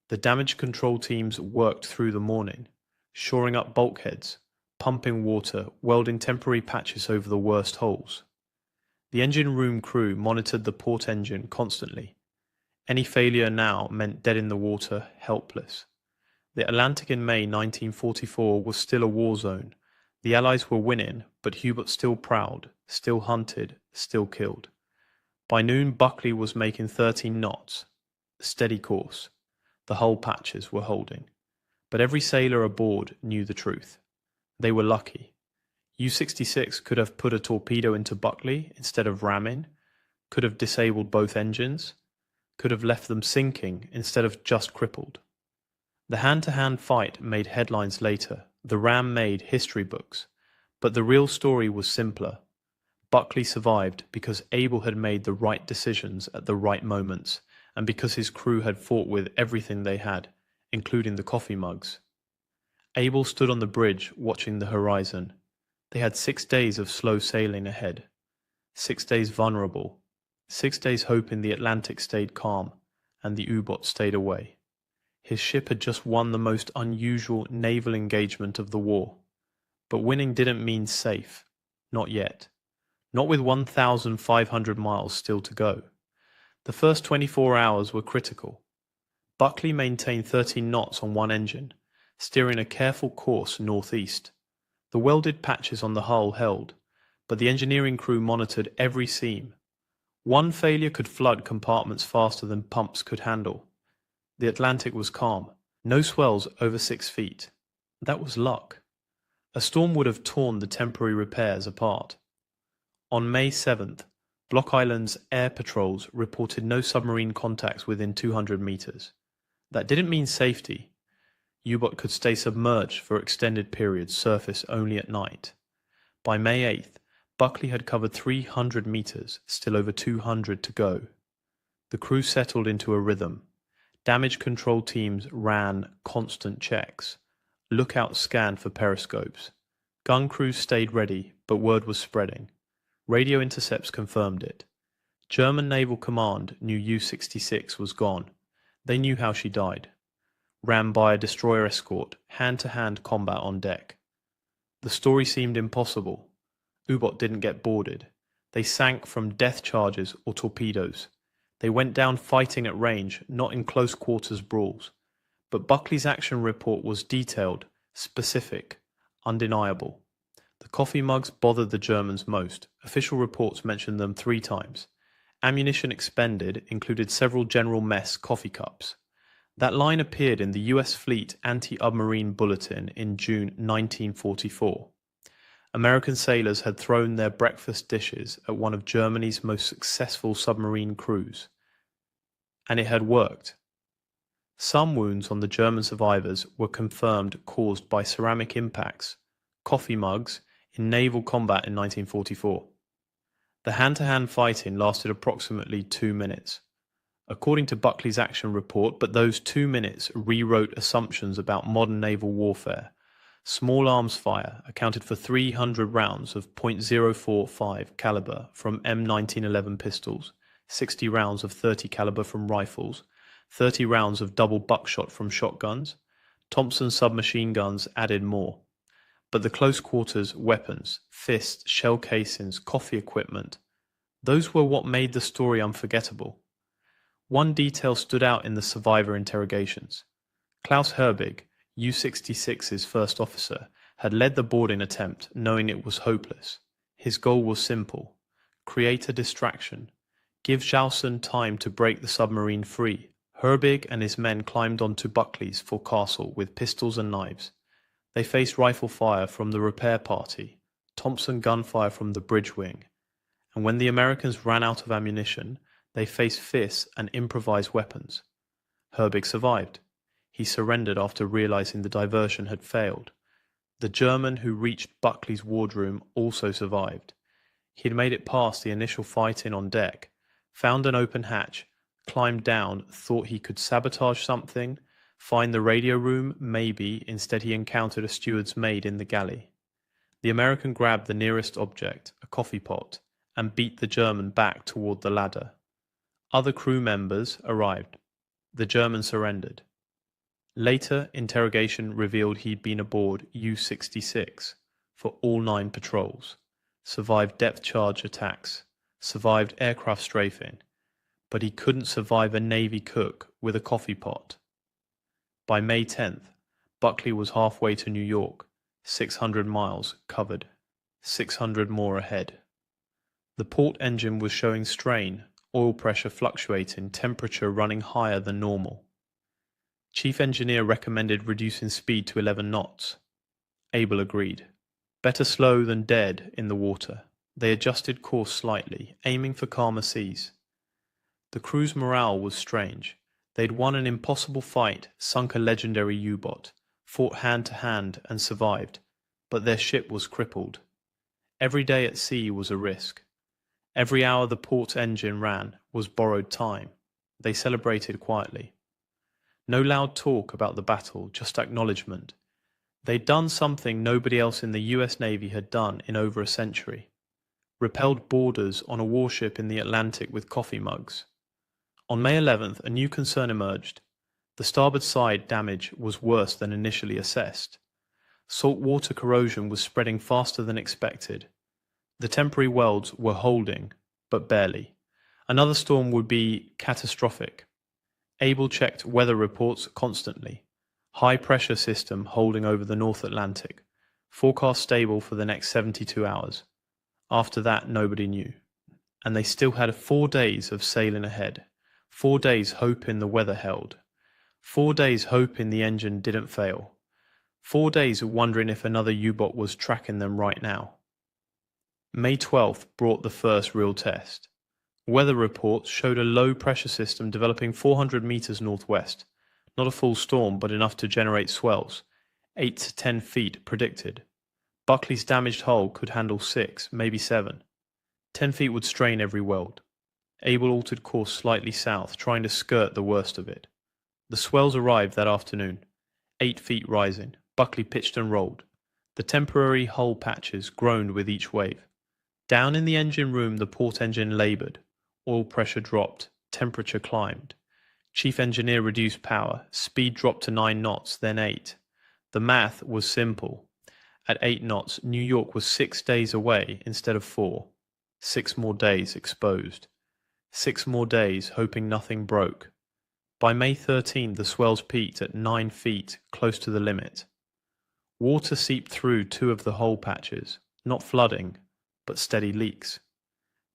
The damage control teams worked through the morning, shoring up bulkheads, pumping water, welding temporary patches over the worst holes. The engine room crew monitored the port engine constantly. Any failure now meant dead in the water, helpless. The Atlantic in May 1944 was still a war zone. The Allies were winning, but Hubert still proud, still hunted, still killed. By noon, Buckley was making 13 knots. Steady course. The hull patches were holding. But every sailor aboard knew the truth. They were lucky. U-66 could have put a torpedo into Buckley instead of ramming, could have disabled both engines, could have left them sinking instead of just crippled. The hand-to-hand fight made headlines later. The ram made history books. But the real story was simpler. Buckley survived because Abel had made the right decisions at the right moments, and because his crew had fought with everything they had, including the coffee mugs. Abel stood on the bridge watching the horizon. They had 6 days of slow sailing ahead, 6 days vulnerable, 6 days hoping the Atlantic stayed calm and the U-boat stayed away. His ship had just won the most unusual naval engagement of the war. But winning didn't mean safe. Not yet. Not with 1,500 miles still to go. The first 24 hours were critical. Buckley maintained 13 knots on one engine, steering a careful course northeast. The welded patches on the hull held, but the engineering crew monitored every seam. One failure could flood compartments faster than pumps could handle. The Atlantic was calm, no swells over 6 feet. That was luck. A storm would have torn the temporary repairs apart. On May 7th, Block Island's air patrols reported no submarine contacts within 200 meters. That didn't mean safety. U-boat could stay submerged for extended periods, surface only at night. By May 8th, Buckley had covered 300 meters, still over 200 to go. The crew settled into a rhythm. Damage control teams ran constant checks. Lookouts scanned for periscopes. Gun crews stayed ready, but word was spreading. Radio intercepts confirmed it. German Naval Command knew U-66 was gone. They knew how she died. Ran by a destroyer escort, hand-to-hand combat on deck. The story seemed impossible. U-boat didn't get boarded. They sank from death charges or torpedoes. They went down fighting at range, not in close quarters brawls. But Buckley's action report was detailed, specific, undeniable. The coffee mugs bothered the Germans most. Official reports mentioned them 3 times. Ammunition expended included several General Mess coffee cups. That line appeared in the US Fleet Anti-Submarine Bulletin in June 1944. American sailors had thrown their breakfast dishes at one of Germany's most successful submarine crews. And it had worked. Some wounds on the German survivors were confirmed caused by ceramic impacts, coffee mugs, in naval combat in 1944. The hand-to-hand fighting lasted approximately 2 minutes. According to Buckley's action report, but those 2 minutes rewrote assumptions about modern naval warfare. Small arms fire accounted for 300 rounds of .045 caliber from M1911 pistols, 60 rounds of .30 caliber from rifles, 30 rounds of double buckshot from shotguns. Thompson submachine guns added more. But the close quarters weapons, fists, shell casings, coffee equipment, those were what made the story unforgettable. One detail stood out in the survivor interrogations. Klaus Herbig, U-66's first officer, had led the boarding attempt knowing it was hopeless. His goal was simple: create a distraction, give Jausen time to break the submarine free. Herbig and his men climbed onto Buckley's forecastle with pistols and knives. They faced rifle fire from the repair party, Thompson gunfire from the bridge wing, and when the Americans ran out of ammunition, they faced fists and improvised weapons. Herbig survived. He surrendered after realizing the diversion had failed. The German who reached Buckley's wardroom also survived. He had made it past the initial fighting on deck, found an open hatch, climbed down, thought he could sabotage something, find the radio room, maybe. Instead he encountered a steward's maid in the galley. The American grabbed the nearest object, a coffee pot, and beat the German back toward the ladder. Other crew members arrived. The German surrendered. Later, interrogation revealed he'd been aboard U-66 for all 9 patrols, survived depth charge attacks, survived aircraft strafing, but he couldn't survive a Navy cook with a coffee pot. By May 10th, Buckley was halfway to New York, 600 miles covered, 600 more ahead. The port engine was showing strain, oil pressure fluctuating, temperature running higher than normal. Chief engineer recommended reducing speed to 11 knots. Abel agreed. Better slow than dead in the water. They adjusted course slightly, aiming for calmer seas. The crew's morale was strange. They'd won an impossible fight, sunk a legendary U-boat, fought hand-to-hand and survived, but their ship was crippled. Every day at sea was a risk. Every hour the port engine ran was borrowed time. They celebrated quietly. No loud talk about the battle, just acknowledgement. They'd done something nobody else in the US Navy had done in over a century. Repelled boarders on a warship in the Atlantic with coffee mugs. On May 11th, a new concern emerged. The starboard side damage was worse than initially assessed. Saltwater corrosion was spreading faster than expected. The temporary welds were holding, but barely. Another storm would be catastrophic. Able checked weather reports constantly. High pressure system holding over the North Atlantic. Forecast stable for the next 72 hours. After that, nobody knew. And they still had 4 days of sailing ahead. 4 days hoping the weather held. 4 days hoping the engine didn't fail. 4 days wondering if another U-boat was tracking them right now. May 12th brought the first real test. Weather reports showed a low pressure system developing 400 meters northwest. Not a full storm, but enough to generate swells. 8 to 10 feet predicted. Buckley's damaged hull could handle 6, maybe 7. 10 feet would strain every weld. Able altered course slightly south, trying to skirt the worst of it. The swells arrived that afternoon. 8 feet rising. Buckley pitched and rolled. The temporary hull patches groaned with each wave. Down in the engine room the port engine laboured. Oil pressure dropped. Temperature climbed. Chief engineer reduced power. Speed dropped to 9 knots, then 8. The math was simple. At 8 knots, New York was 6 days away instead of 4. 6 more days exposed. 6 more days hoping nothing broke. By May 13, the swells peaked at 9 feet, close to the limit. Water seeped through 2 of the hole patches, not flooding, but steady leaks.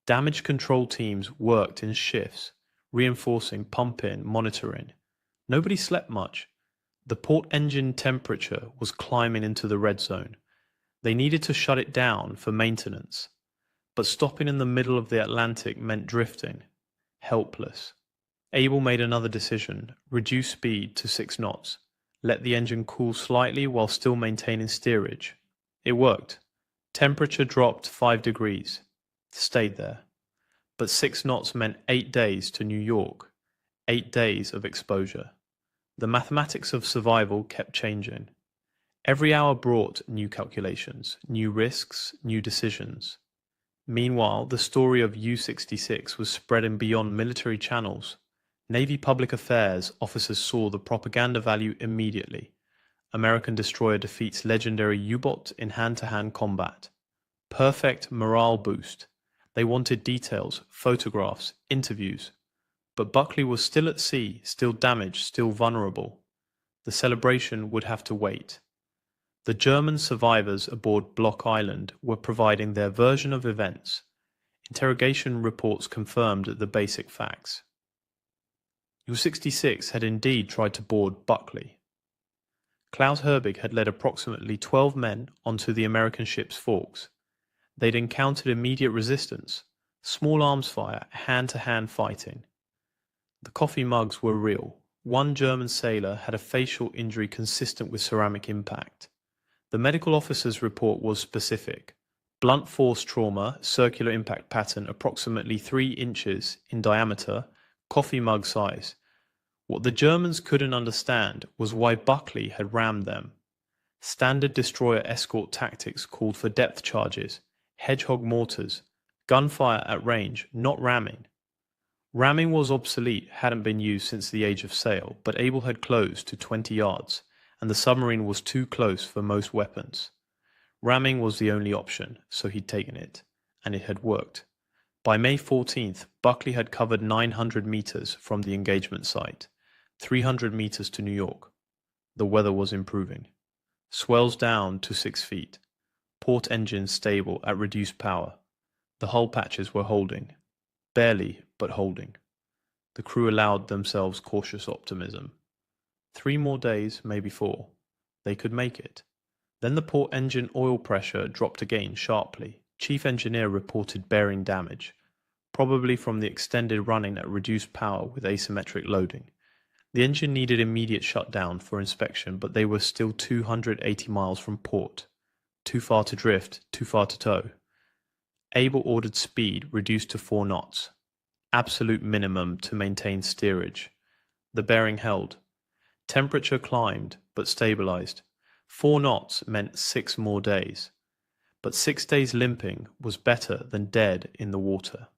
Damage control teams worked in shifts, reinforcing, pumping, monitoring. Nobody slept much. The port engine temperature was climbing into the red zone. They needed to shut it down for maintenance. But stopping in the middle of the Atlantic meant drifting. Helpless. Able made another decision, reduce speed to 6 knots. Let the engine cool slightly while still maintaining steerage. It worked. Temperature dropped 5 degrees. Stayed there. But 6 knots meant 8 days to New York. 8 days of exposure. The mathematics of survival kept changing. Every hour brought new calculations, new risks, new decisions. Meanwhile, the story of U-66 was spreading beyond military channels. Navy public affairs officers saw the propaganda value immediately. American destroyer defeats legendary U-boat in hand-to-hand combat. Perfect morale boost. They wanted details, photographs, interviews. But Buckley was still at sea, still damaged, still vulnerable. The celebration would have to wait. The German survivors aboard Block Island were providing their version of events. Interrogation reports confirmed the basic facts. U-66 had indeed tried to board Buckley. Klaus Herbig had led approximately 12 men onto the American ship's forks. They'd encountered immediate resistance, small arms fire, hand-to-hand fighting. The coffee mugs were real. One German sailor had a facial injury consistent with ceramic impact. The medical officer's report was specific. Blunt force trauma, circular impact pattern approximately 3 inches in diameter, coffee mug size. What the Germans couldn't understand was why Buckley had rammed them. Standard destroyer escort tactics called for depth charges, hedgehog mortars, gunfire at range, not ramming. Ramming was obsolete, hadn't been used since the age of sail, but Able had closed to 20 yards, and the submarine was too close for most weapons. Ramming was the only option, so he'd taken it, and it had worked. By May 14th, Buckley had covered 900 meters from the engagement site, 300 meters to New York. The weather was improving. Swells down to 6 feet. Port engines stable at reduced power. The hull patches were holding. Barely, but holding. The crew allowed themselves cautious optimism. 3 more days, maybe 4. They could make it. Then the port engine oil pressure dropped again sharply. Chief engineer reported bearing damage, probably from the extended running at reduced power with asymmetric loading. The engine needed immediate shutdown for inspection, but they were still 280 miles from port. Too far to drift, too far to tow. Able ordered speed reduced to 4 knots. Absolute minimum to maintain steerage. The bearing held. Temperature climbed, but stabilized. 4 knots meant 6 more days, but 6 days limping was better than dead in the water.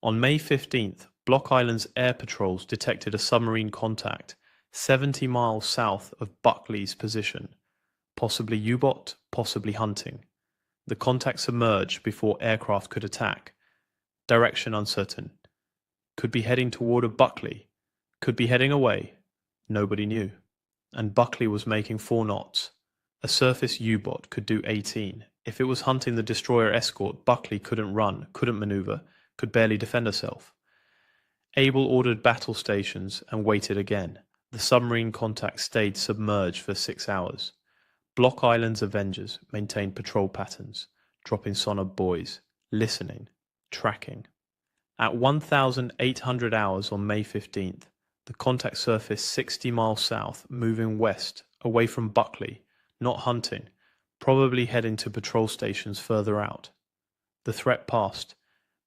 On May 15th, Block Island's air patrols detected a submarine contact 70 miles south of Buckley's position, possibly U-boat, possibly hunting. The contact submerged before aircraft could attack. Direction uncertain. Could be heading toward Buckley. Could be heading away. Nobody knew. And Buckley was making 4 knots. A surface U-boat could do 18. If it was hunting the destroyer escort, Buckley couldn't run, couldn't maneuver, could barely defend herself. Able ordered battle stations and waited again. The submarine contact stayed submerged for 6 hours. Block Island's Avengers maintained patrol patterns, dropping sonar buoys, listening, tracking. At 1,800 hours on May 15th, the contact surfaced 60 miles south, moving west, away from Buckley, not hunting, probably heading to patrol stations further out. The threat passed,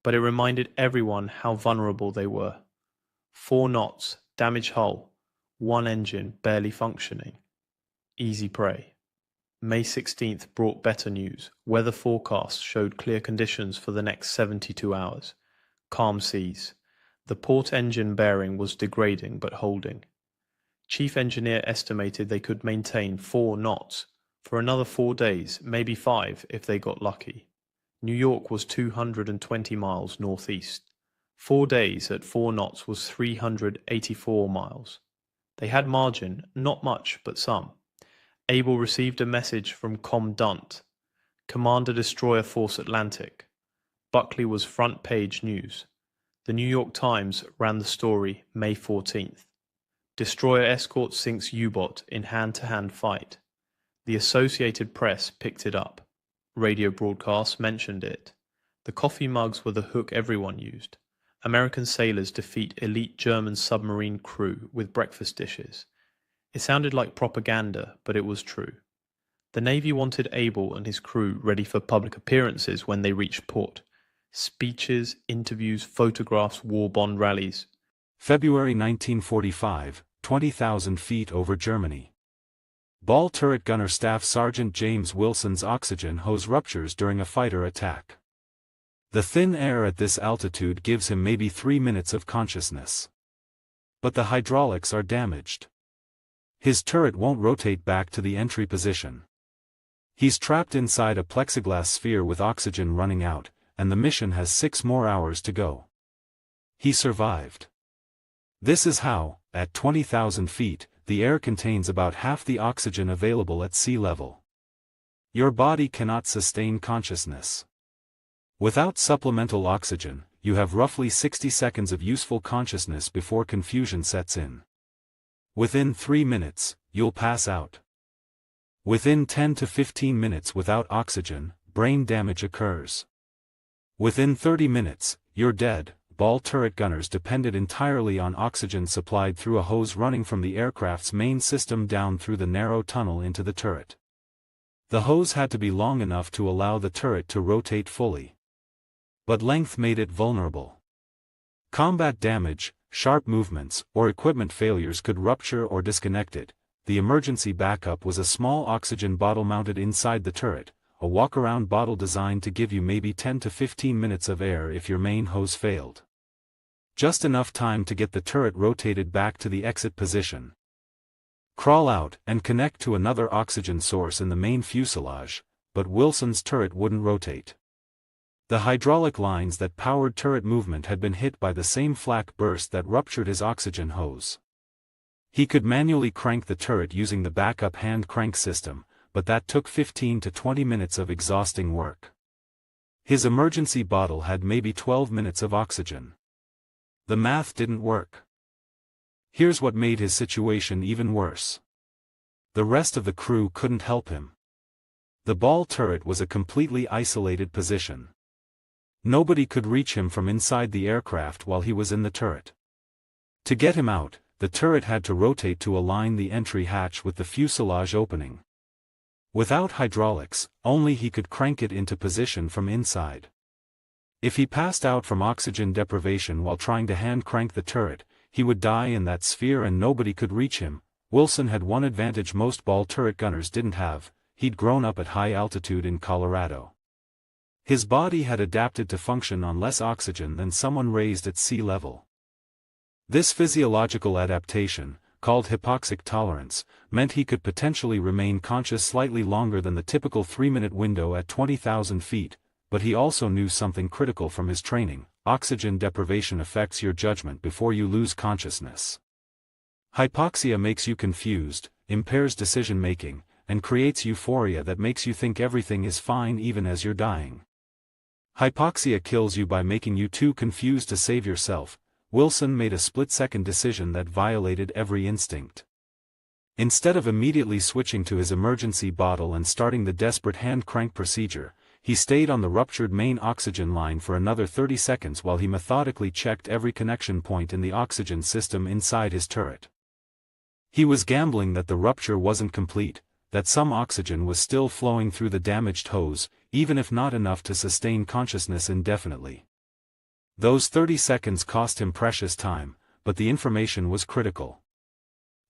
but it reminded everyone how vulnerable they were. 4 knots, damaged hull, 1 engine barely functioning. Easy prey. May 16th brought better news. Weather forecasts showed clear conditions for the next 72 hours. Calm seas. The port engine bearing was degrading but holding. Chief engineer estimated they could maintain 4 knots for another 4 days, maybe 5 if they got lucky. New York was 220 miles northeast. 4 days at 4 knots was 384 miles. They had margin, not much but some. Able received a message from Commandant, Commander Destroyer Force Atlantic. Buckley was front page news. The New York Times ran the story May 14th. Destroyer escort sinks U-boat in hand-to-hand fight. The Associated Press picked it up. Radio broadcasts mentioned it. The coffee mugs were the hook everyone used. American sailors defeat elite German submarine crew with breakfast dishes. It sounded like propaganda, but it was true. The Navy wanted Able and his crew ready for public appearances when they reached port. Speeches, interviews, photographs, war bond rallies. February 1945, 20,000 feet over Germany. Ball turret gunner Staff Sergeant James Wilson's oxygen hose ruptures during a fighter attack. The thin air at this altitude gives him maybe 3 minutes of consciousness. But the hydraulics are damaged. His turret won't rotate back to the entry position. He's trapped inside a plexiglass sphere with oxygen running out, and the mission has 6 more hours to go. He survived. This is how, at 20,000 feet, the air contains about half the oxygen available at sea level. Your body cannot sustain consciousness. Without supplemental oxygen, you have roughly 60 seconds of useful consciousness before confusion sets in. Within 3 minutes, you'll pass out. Within 10 to 15 minutes without oxygen, brain damage occurs. Within 30 minutes, you're dead. Ball turret gunners depended entirely on oxygen supplied through a hose running from the aircraft's main system down through the narrow tunnel into the turret. The hose had to be long enough to allow the turret to rotate fully. But length made it vulnerable. Combat damage, sharp movements, or equipment failures could rupture or disconnect it. The emergency backup was a small oxygen bottle mounted inside the turret, a walk-around bottle designed to give you maybe 10 to 15 minutes of air if your main hose failed. Just enough time to get the turret rotated back to the exit position. Crawl out and connect to another oxygen source in the main fuselage, but Wilson's turret wouldn't rotate. The hydraulic lines that powered turret movement had been hit by the same flak burst that ruptured his oxygen hose. He could manually crank the turret using the backup hand crank system, but that took 15 to 20 minutes of exhausting work. His emergency bottle had maybe 12 minutes of oxygen. The math didn't work. Here's what made his situation even worse. The rest of the crew couldn't help him. The ball turret was a completely isolated position. Nobody could reach him from inside the aircraft while he was in the turret. To get him out, the turret had to rotate to align the entry hatch with the fuselage opening. Without hydraulics, only he could crank it into position from inside. If he passed out from oxygen deprivation while trying to hand crank the turret, he would die in that sphere and nobody could reach him, Wilson had one advantage most ball turret gunners didn't have: he'd grown up at high altitude in Colorado. His body had adapted to function on less oxygen than someone raised at sea level. This physiological adaptation, called hypoxic tolerance, meant he could potentially remain conscious slightly longer than the typical 3-minute window at 20,000 feet, but he also knew something critical from his training: oxygen deprivation affects your judgment before you lose consciousness. Hypoxia makes you confused, impairs decision-making, and creates euphoria that makes you think everything is fine even as you're dying. Hypoxia kills you by making you too confused to save yourself. Wilson made a split-second decision that violated every instinct. Instead of immediately switching to his emergency bottle and starting the desperate hand crank procedure, he stayed on the ruptured main oxygen line for another 30 seconds while he methodically checked every connection point in the oxygen system inside his turret. He was gambling that the rupture wasn't complete, that some oxygen was still flowing through the damaged hose, even if not enough to sustain consciousness indefinitely. Those 30 seconds cost him precious time, but the information was critical.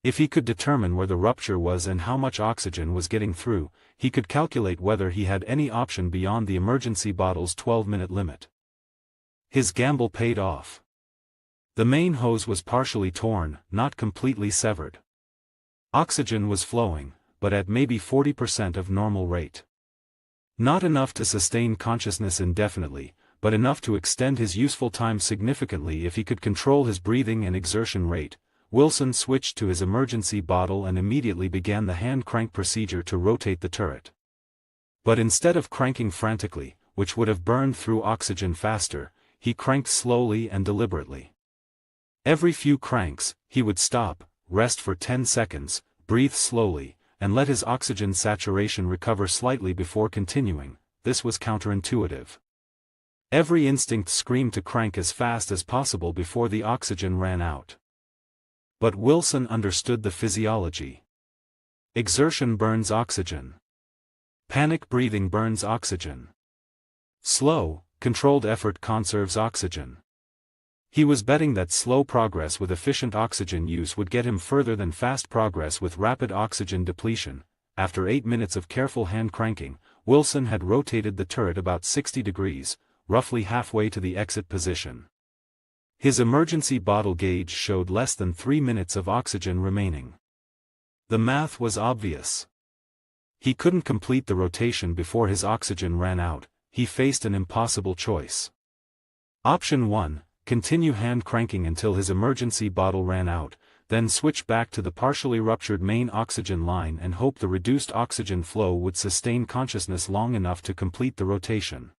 If he could determine where the rupture was and how much oxygen was getting through, he could calculate whether he had any option beyond the emergency bottle's 12-minute limit. His gamble paid off. The main hose was partially torn, not completely severed. Oxygen was flowing, but at maybe 40% of normal rate. Not enough to sustain consciousness indefinitely, but enough to extend his useful time significantly if he could control his breathing and exertion rate. Wilson switched to his emergency bottle and immediately began the hand crank procedure to rotate the turret. But instead of cranking frantically, which would have burned through oxygen faster, he cranked slowly and deliberately. Every few cranks, he would stop, rest for 10 seconds, breathe slowly, and let his oxygen saturation recover slightly before continuing. This was counterintuitive. Every instinct screamed to crank as fast as possible before the oxygen ran out. But Wilson understood the physiology. Exertion burns oxygen. Panic breathing burns oxygen. Slow, controlled effort conserves oxygen. He was betting that slow progress with efficient oxygen use would get him further than fast progress with rapid oxygen depletion. After 8 minutes of careful hand cranking, Wilson had rotated the turret about 60 degrees, roughly halfway to the exit position. His emergency bottle gauge showed less than 3 minutes of oxygen remaining. The math was obvious. He couldn't complete the rotation before his oxygen ran out. He faced an impossible choice. Option 1, continue hand cranking until his emergency bottle ran out, then switch back to the partially ruptured main oxygen line and hope the reduced oxygen flow would sustain consciousness long enough to complete the rotation.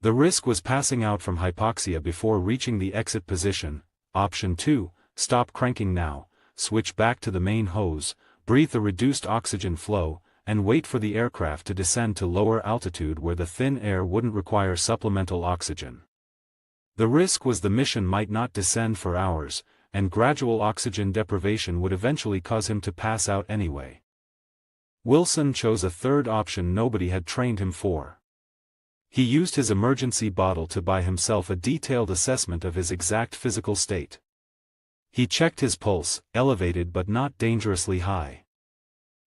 The risk was passing out from hypoxia before reaching the exit position. Option 2, stop cranking now, switch back to the main hose, breathe the reduced oxygen flow, and wait for the aircraft to descend to lower altitude where the thin air wouldn't require supplemental oxygen. The risk was the mission might not descend for hours, and gradual oxygen deprivation would eventually cause him to pass out anyway. Wilson chose a third option nobody had trained him for. He used his emergency bottle to buy himself a detailed assessment of his exact physical state. He checked his pulse, elevated but not dangerously high.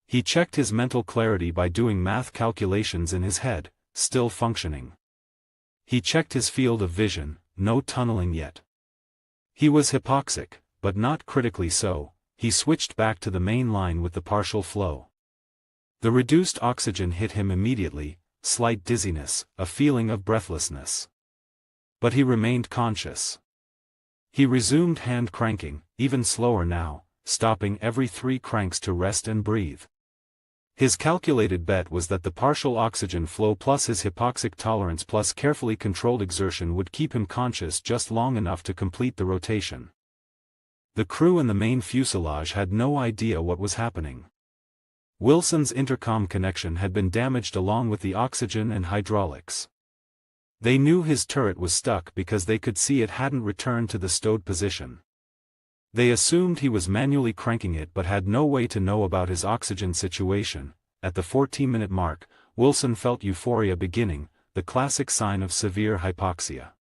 He checked his mental clarity by doing math calculations in his head, still functioning. He checked his field of vision, no tunneling yet. He was hypoxic, but not critically so. He switched back to the main line with the partial flow. The reduced oxygen hit him immediately, slight dizziness, a feeling of breathlessness. But he remained conscious. He resumed hand cranking, even slower now, stopping every 3 cranks to rest and breathe. His calculated bet was that the partial oxygen flow plus his hypoxic tolerance plus carefully controlled exertion would keep him conscious just long enough to complete the rotation. The crew and the main fuselage had no idea what was happening. Wilson's intercom connection had been damaged along with the oxygen and hydraulics. They knew his turret was stuck because they could see it hadn't returned to the stowed position. They assumed he was manually cranking it but had no way to know about his oxygen situation. At the 14-minute mark, Wilson felt euphoria beginning, the classic sign of severe hypoxia.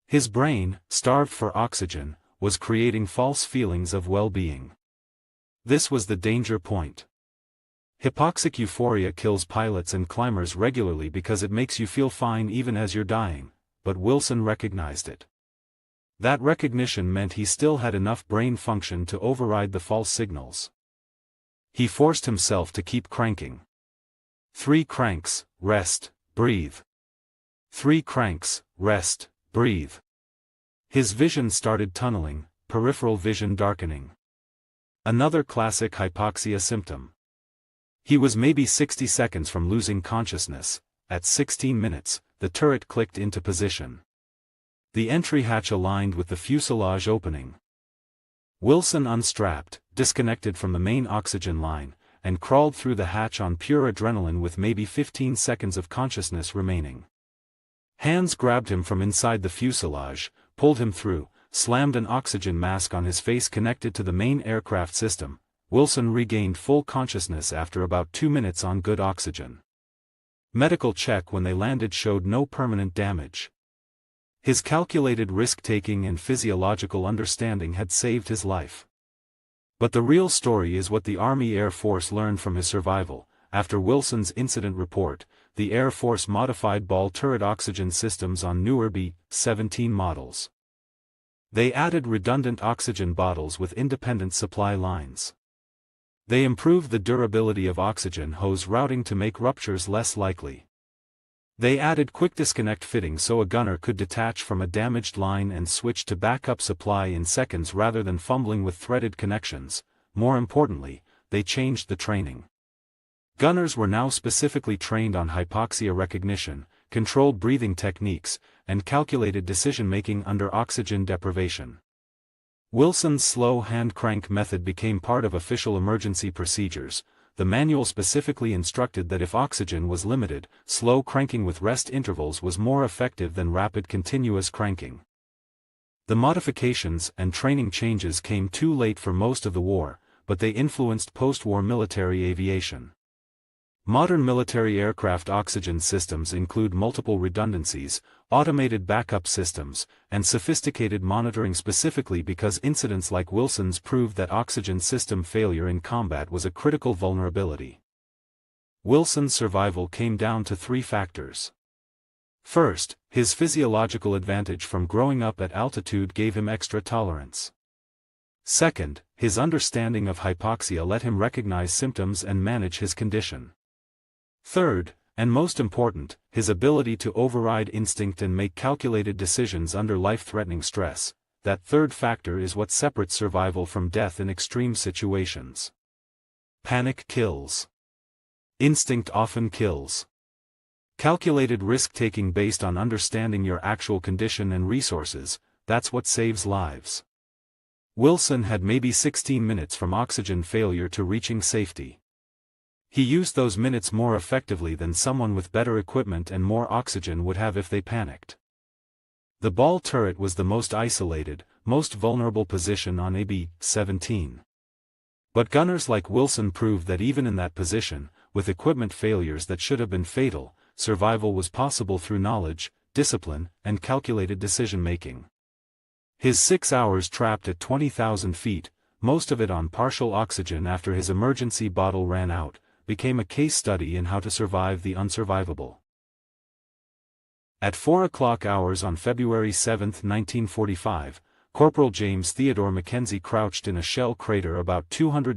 His brain, starved for oxygen, was creating false feelings of well-being. This was the danger point. Hypoxic euphoria kills pilots and climbers regularly because it makes you feel fine even as you're dying, but Wilson recognized it. That recognition meant he still had enough brain function to override the false signals. He forced himself to keep cranking. 3 cranks, rest, breathe. 3 cranks, rest, breathe. His vision started tunneling, peripheral vision darkening. Another classic hypoxia symptom. He was maybe 60 seconds from losing consciousness. At 16 minutes, the turret clicked into position. The entry hatch aligned with the fuselage opening. Wilson unstrapped, disconnected from the main oxygen line, and crawled through the hatch on pure adrenaline with maybe 15 seconds of consciousness remaining. Hands grabbed him from inside the fuselage, pulled him through, slammed an oxygen mask on his face connected to the main aircraft system. Wilson regained full consciousness after about 2 minutes on good oxygen. Medical check when they landed showed no permanent damage. His calculated risk-taking and physiological understanding had saved his life. But the real story is what the Army Air Force learned from his survival. After Wilson's incident report, the Air Force modified ball turret oxygen systems on newer B-17 models. They added redundant oxygen bottles with independent supply lines. They improved the durability of oxygen hose routing to make ruptures less likely. They added quick disconnect fittings so a gunner could detach from a damaged line and switch to backup supply in seconds rather than fumbling with threaded connections. More importantly, they changed the training. Gunners were now specifically trained on hypoxia recognition, controlled breathing techniques, and calculated decision-making under oxygen deprivation. Wilson's slow hand crank method became part of official emergency procedures. The manual specifically instructed that if oxygen was limited, slow cranking with rest intervals was more effective than rapid continuous cranking. The modifications and training changes came too late for most of the war, but they influenced post-war military aviation. Modern military aircraft oxygen systems include multiple redundancies, automated backup systems, and sophisticated monitoring specifically because incidents like Wilson's proved that oxygen system failure in combat was a critical vulnerability. Wilson's survival came down to 3 factors. First, his physiological advantage from growing up at altitude gave him extra tolerance. Second, his understanding of hypoxia let him recognize symptoms and manage his condition. Third, and most important, his ability to override instinct and make calculated decisions under life-threatening stress. That third factor is what separates survival from death in extreme situations. Panic kills. Instinct often kills. Calculated risk-taking based on understanding your actual condition and resources, that's what saves lives. Wilson had maybe 16 minutes from oxygen failure to reaching safety. He used those minutes more effectively than someone with better equipment and more oxygen would have if they panicked. The ball turret was the most isolated, most vulnerable position on a B-17. But gunners like Wilson proved that even in that position, with equipment failures that should have been fatal, survival was possible through knowledge, discipline, and calculated decision-making. His 6 hours trapped at 20,000 feet, most of it on partial oxygen after his emergency bottle ran out, became a case study in how to survive the unsurvivable. At 4:00 hours on February 7, 1945, Corporal James Theodore Mackenzie crouched in a shell crater about 200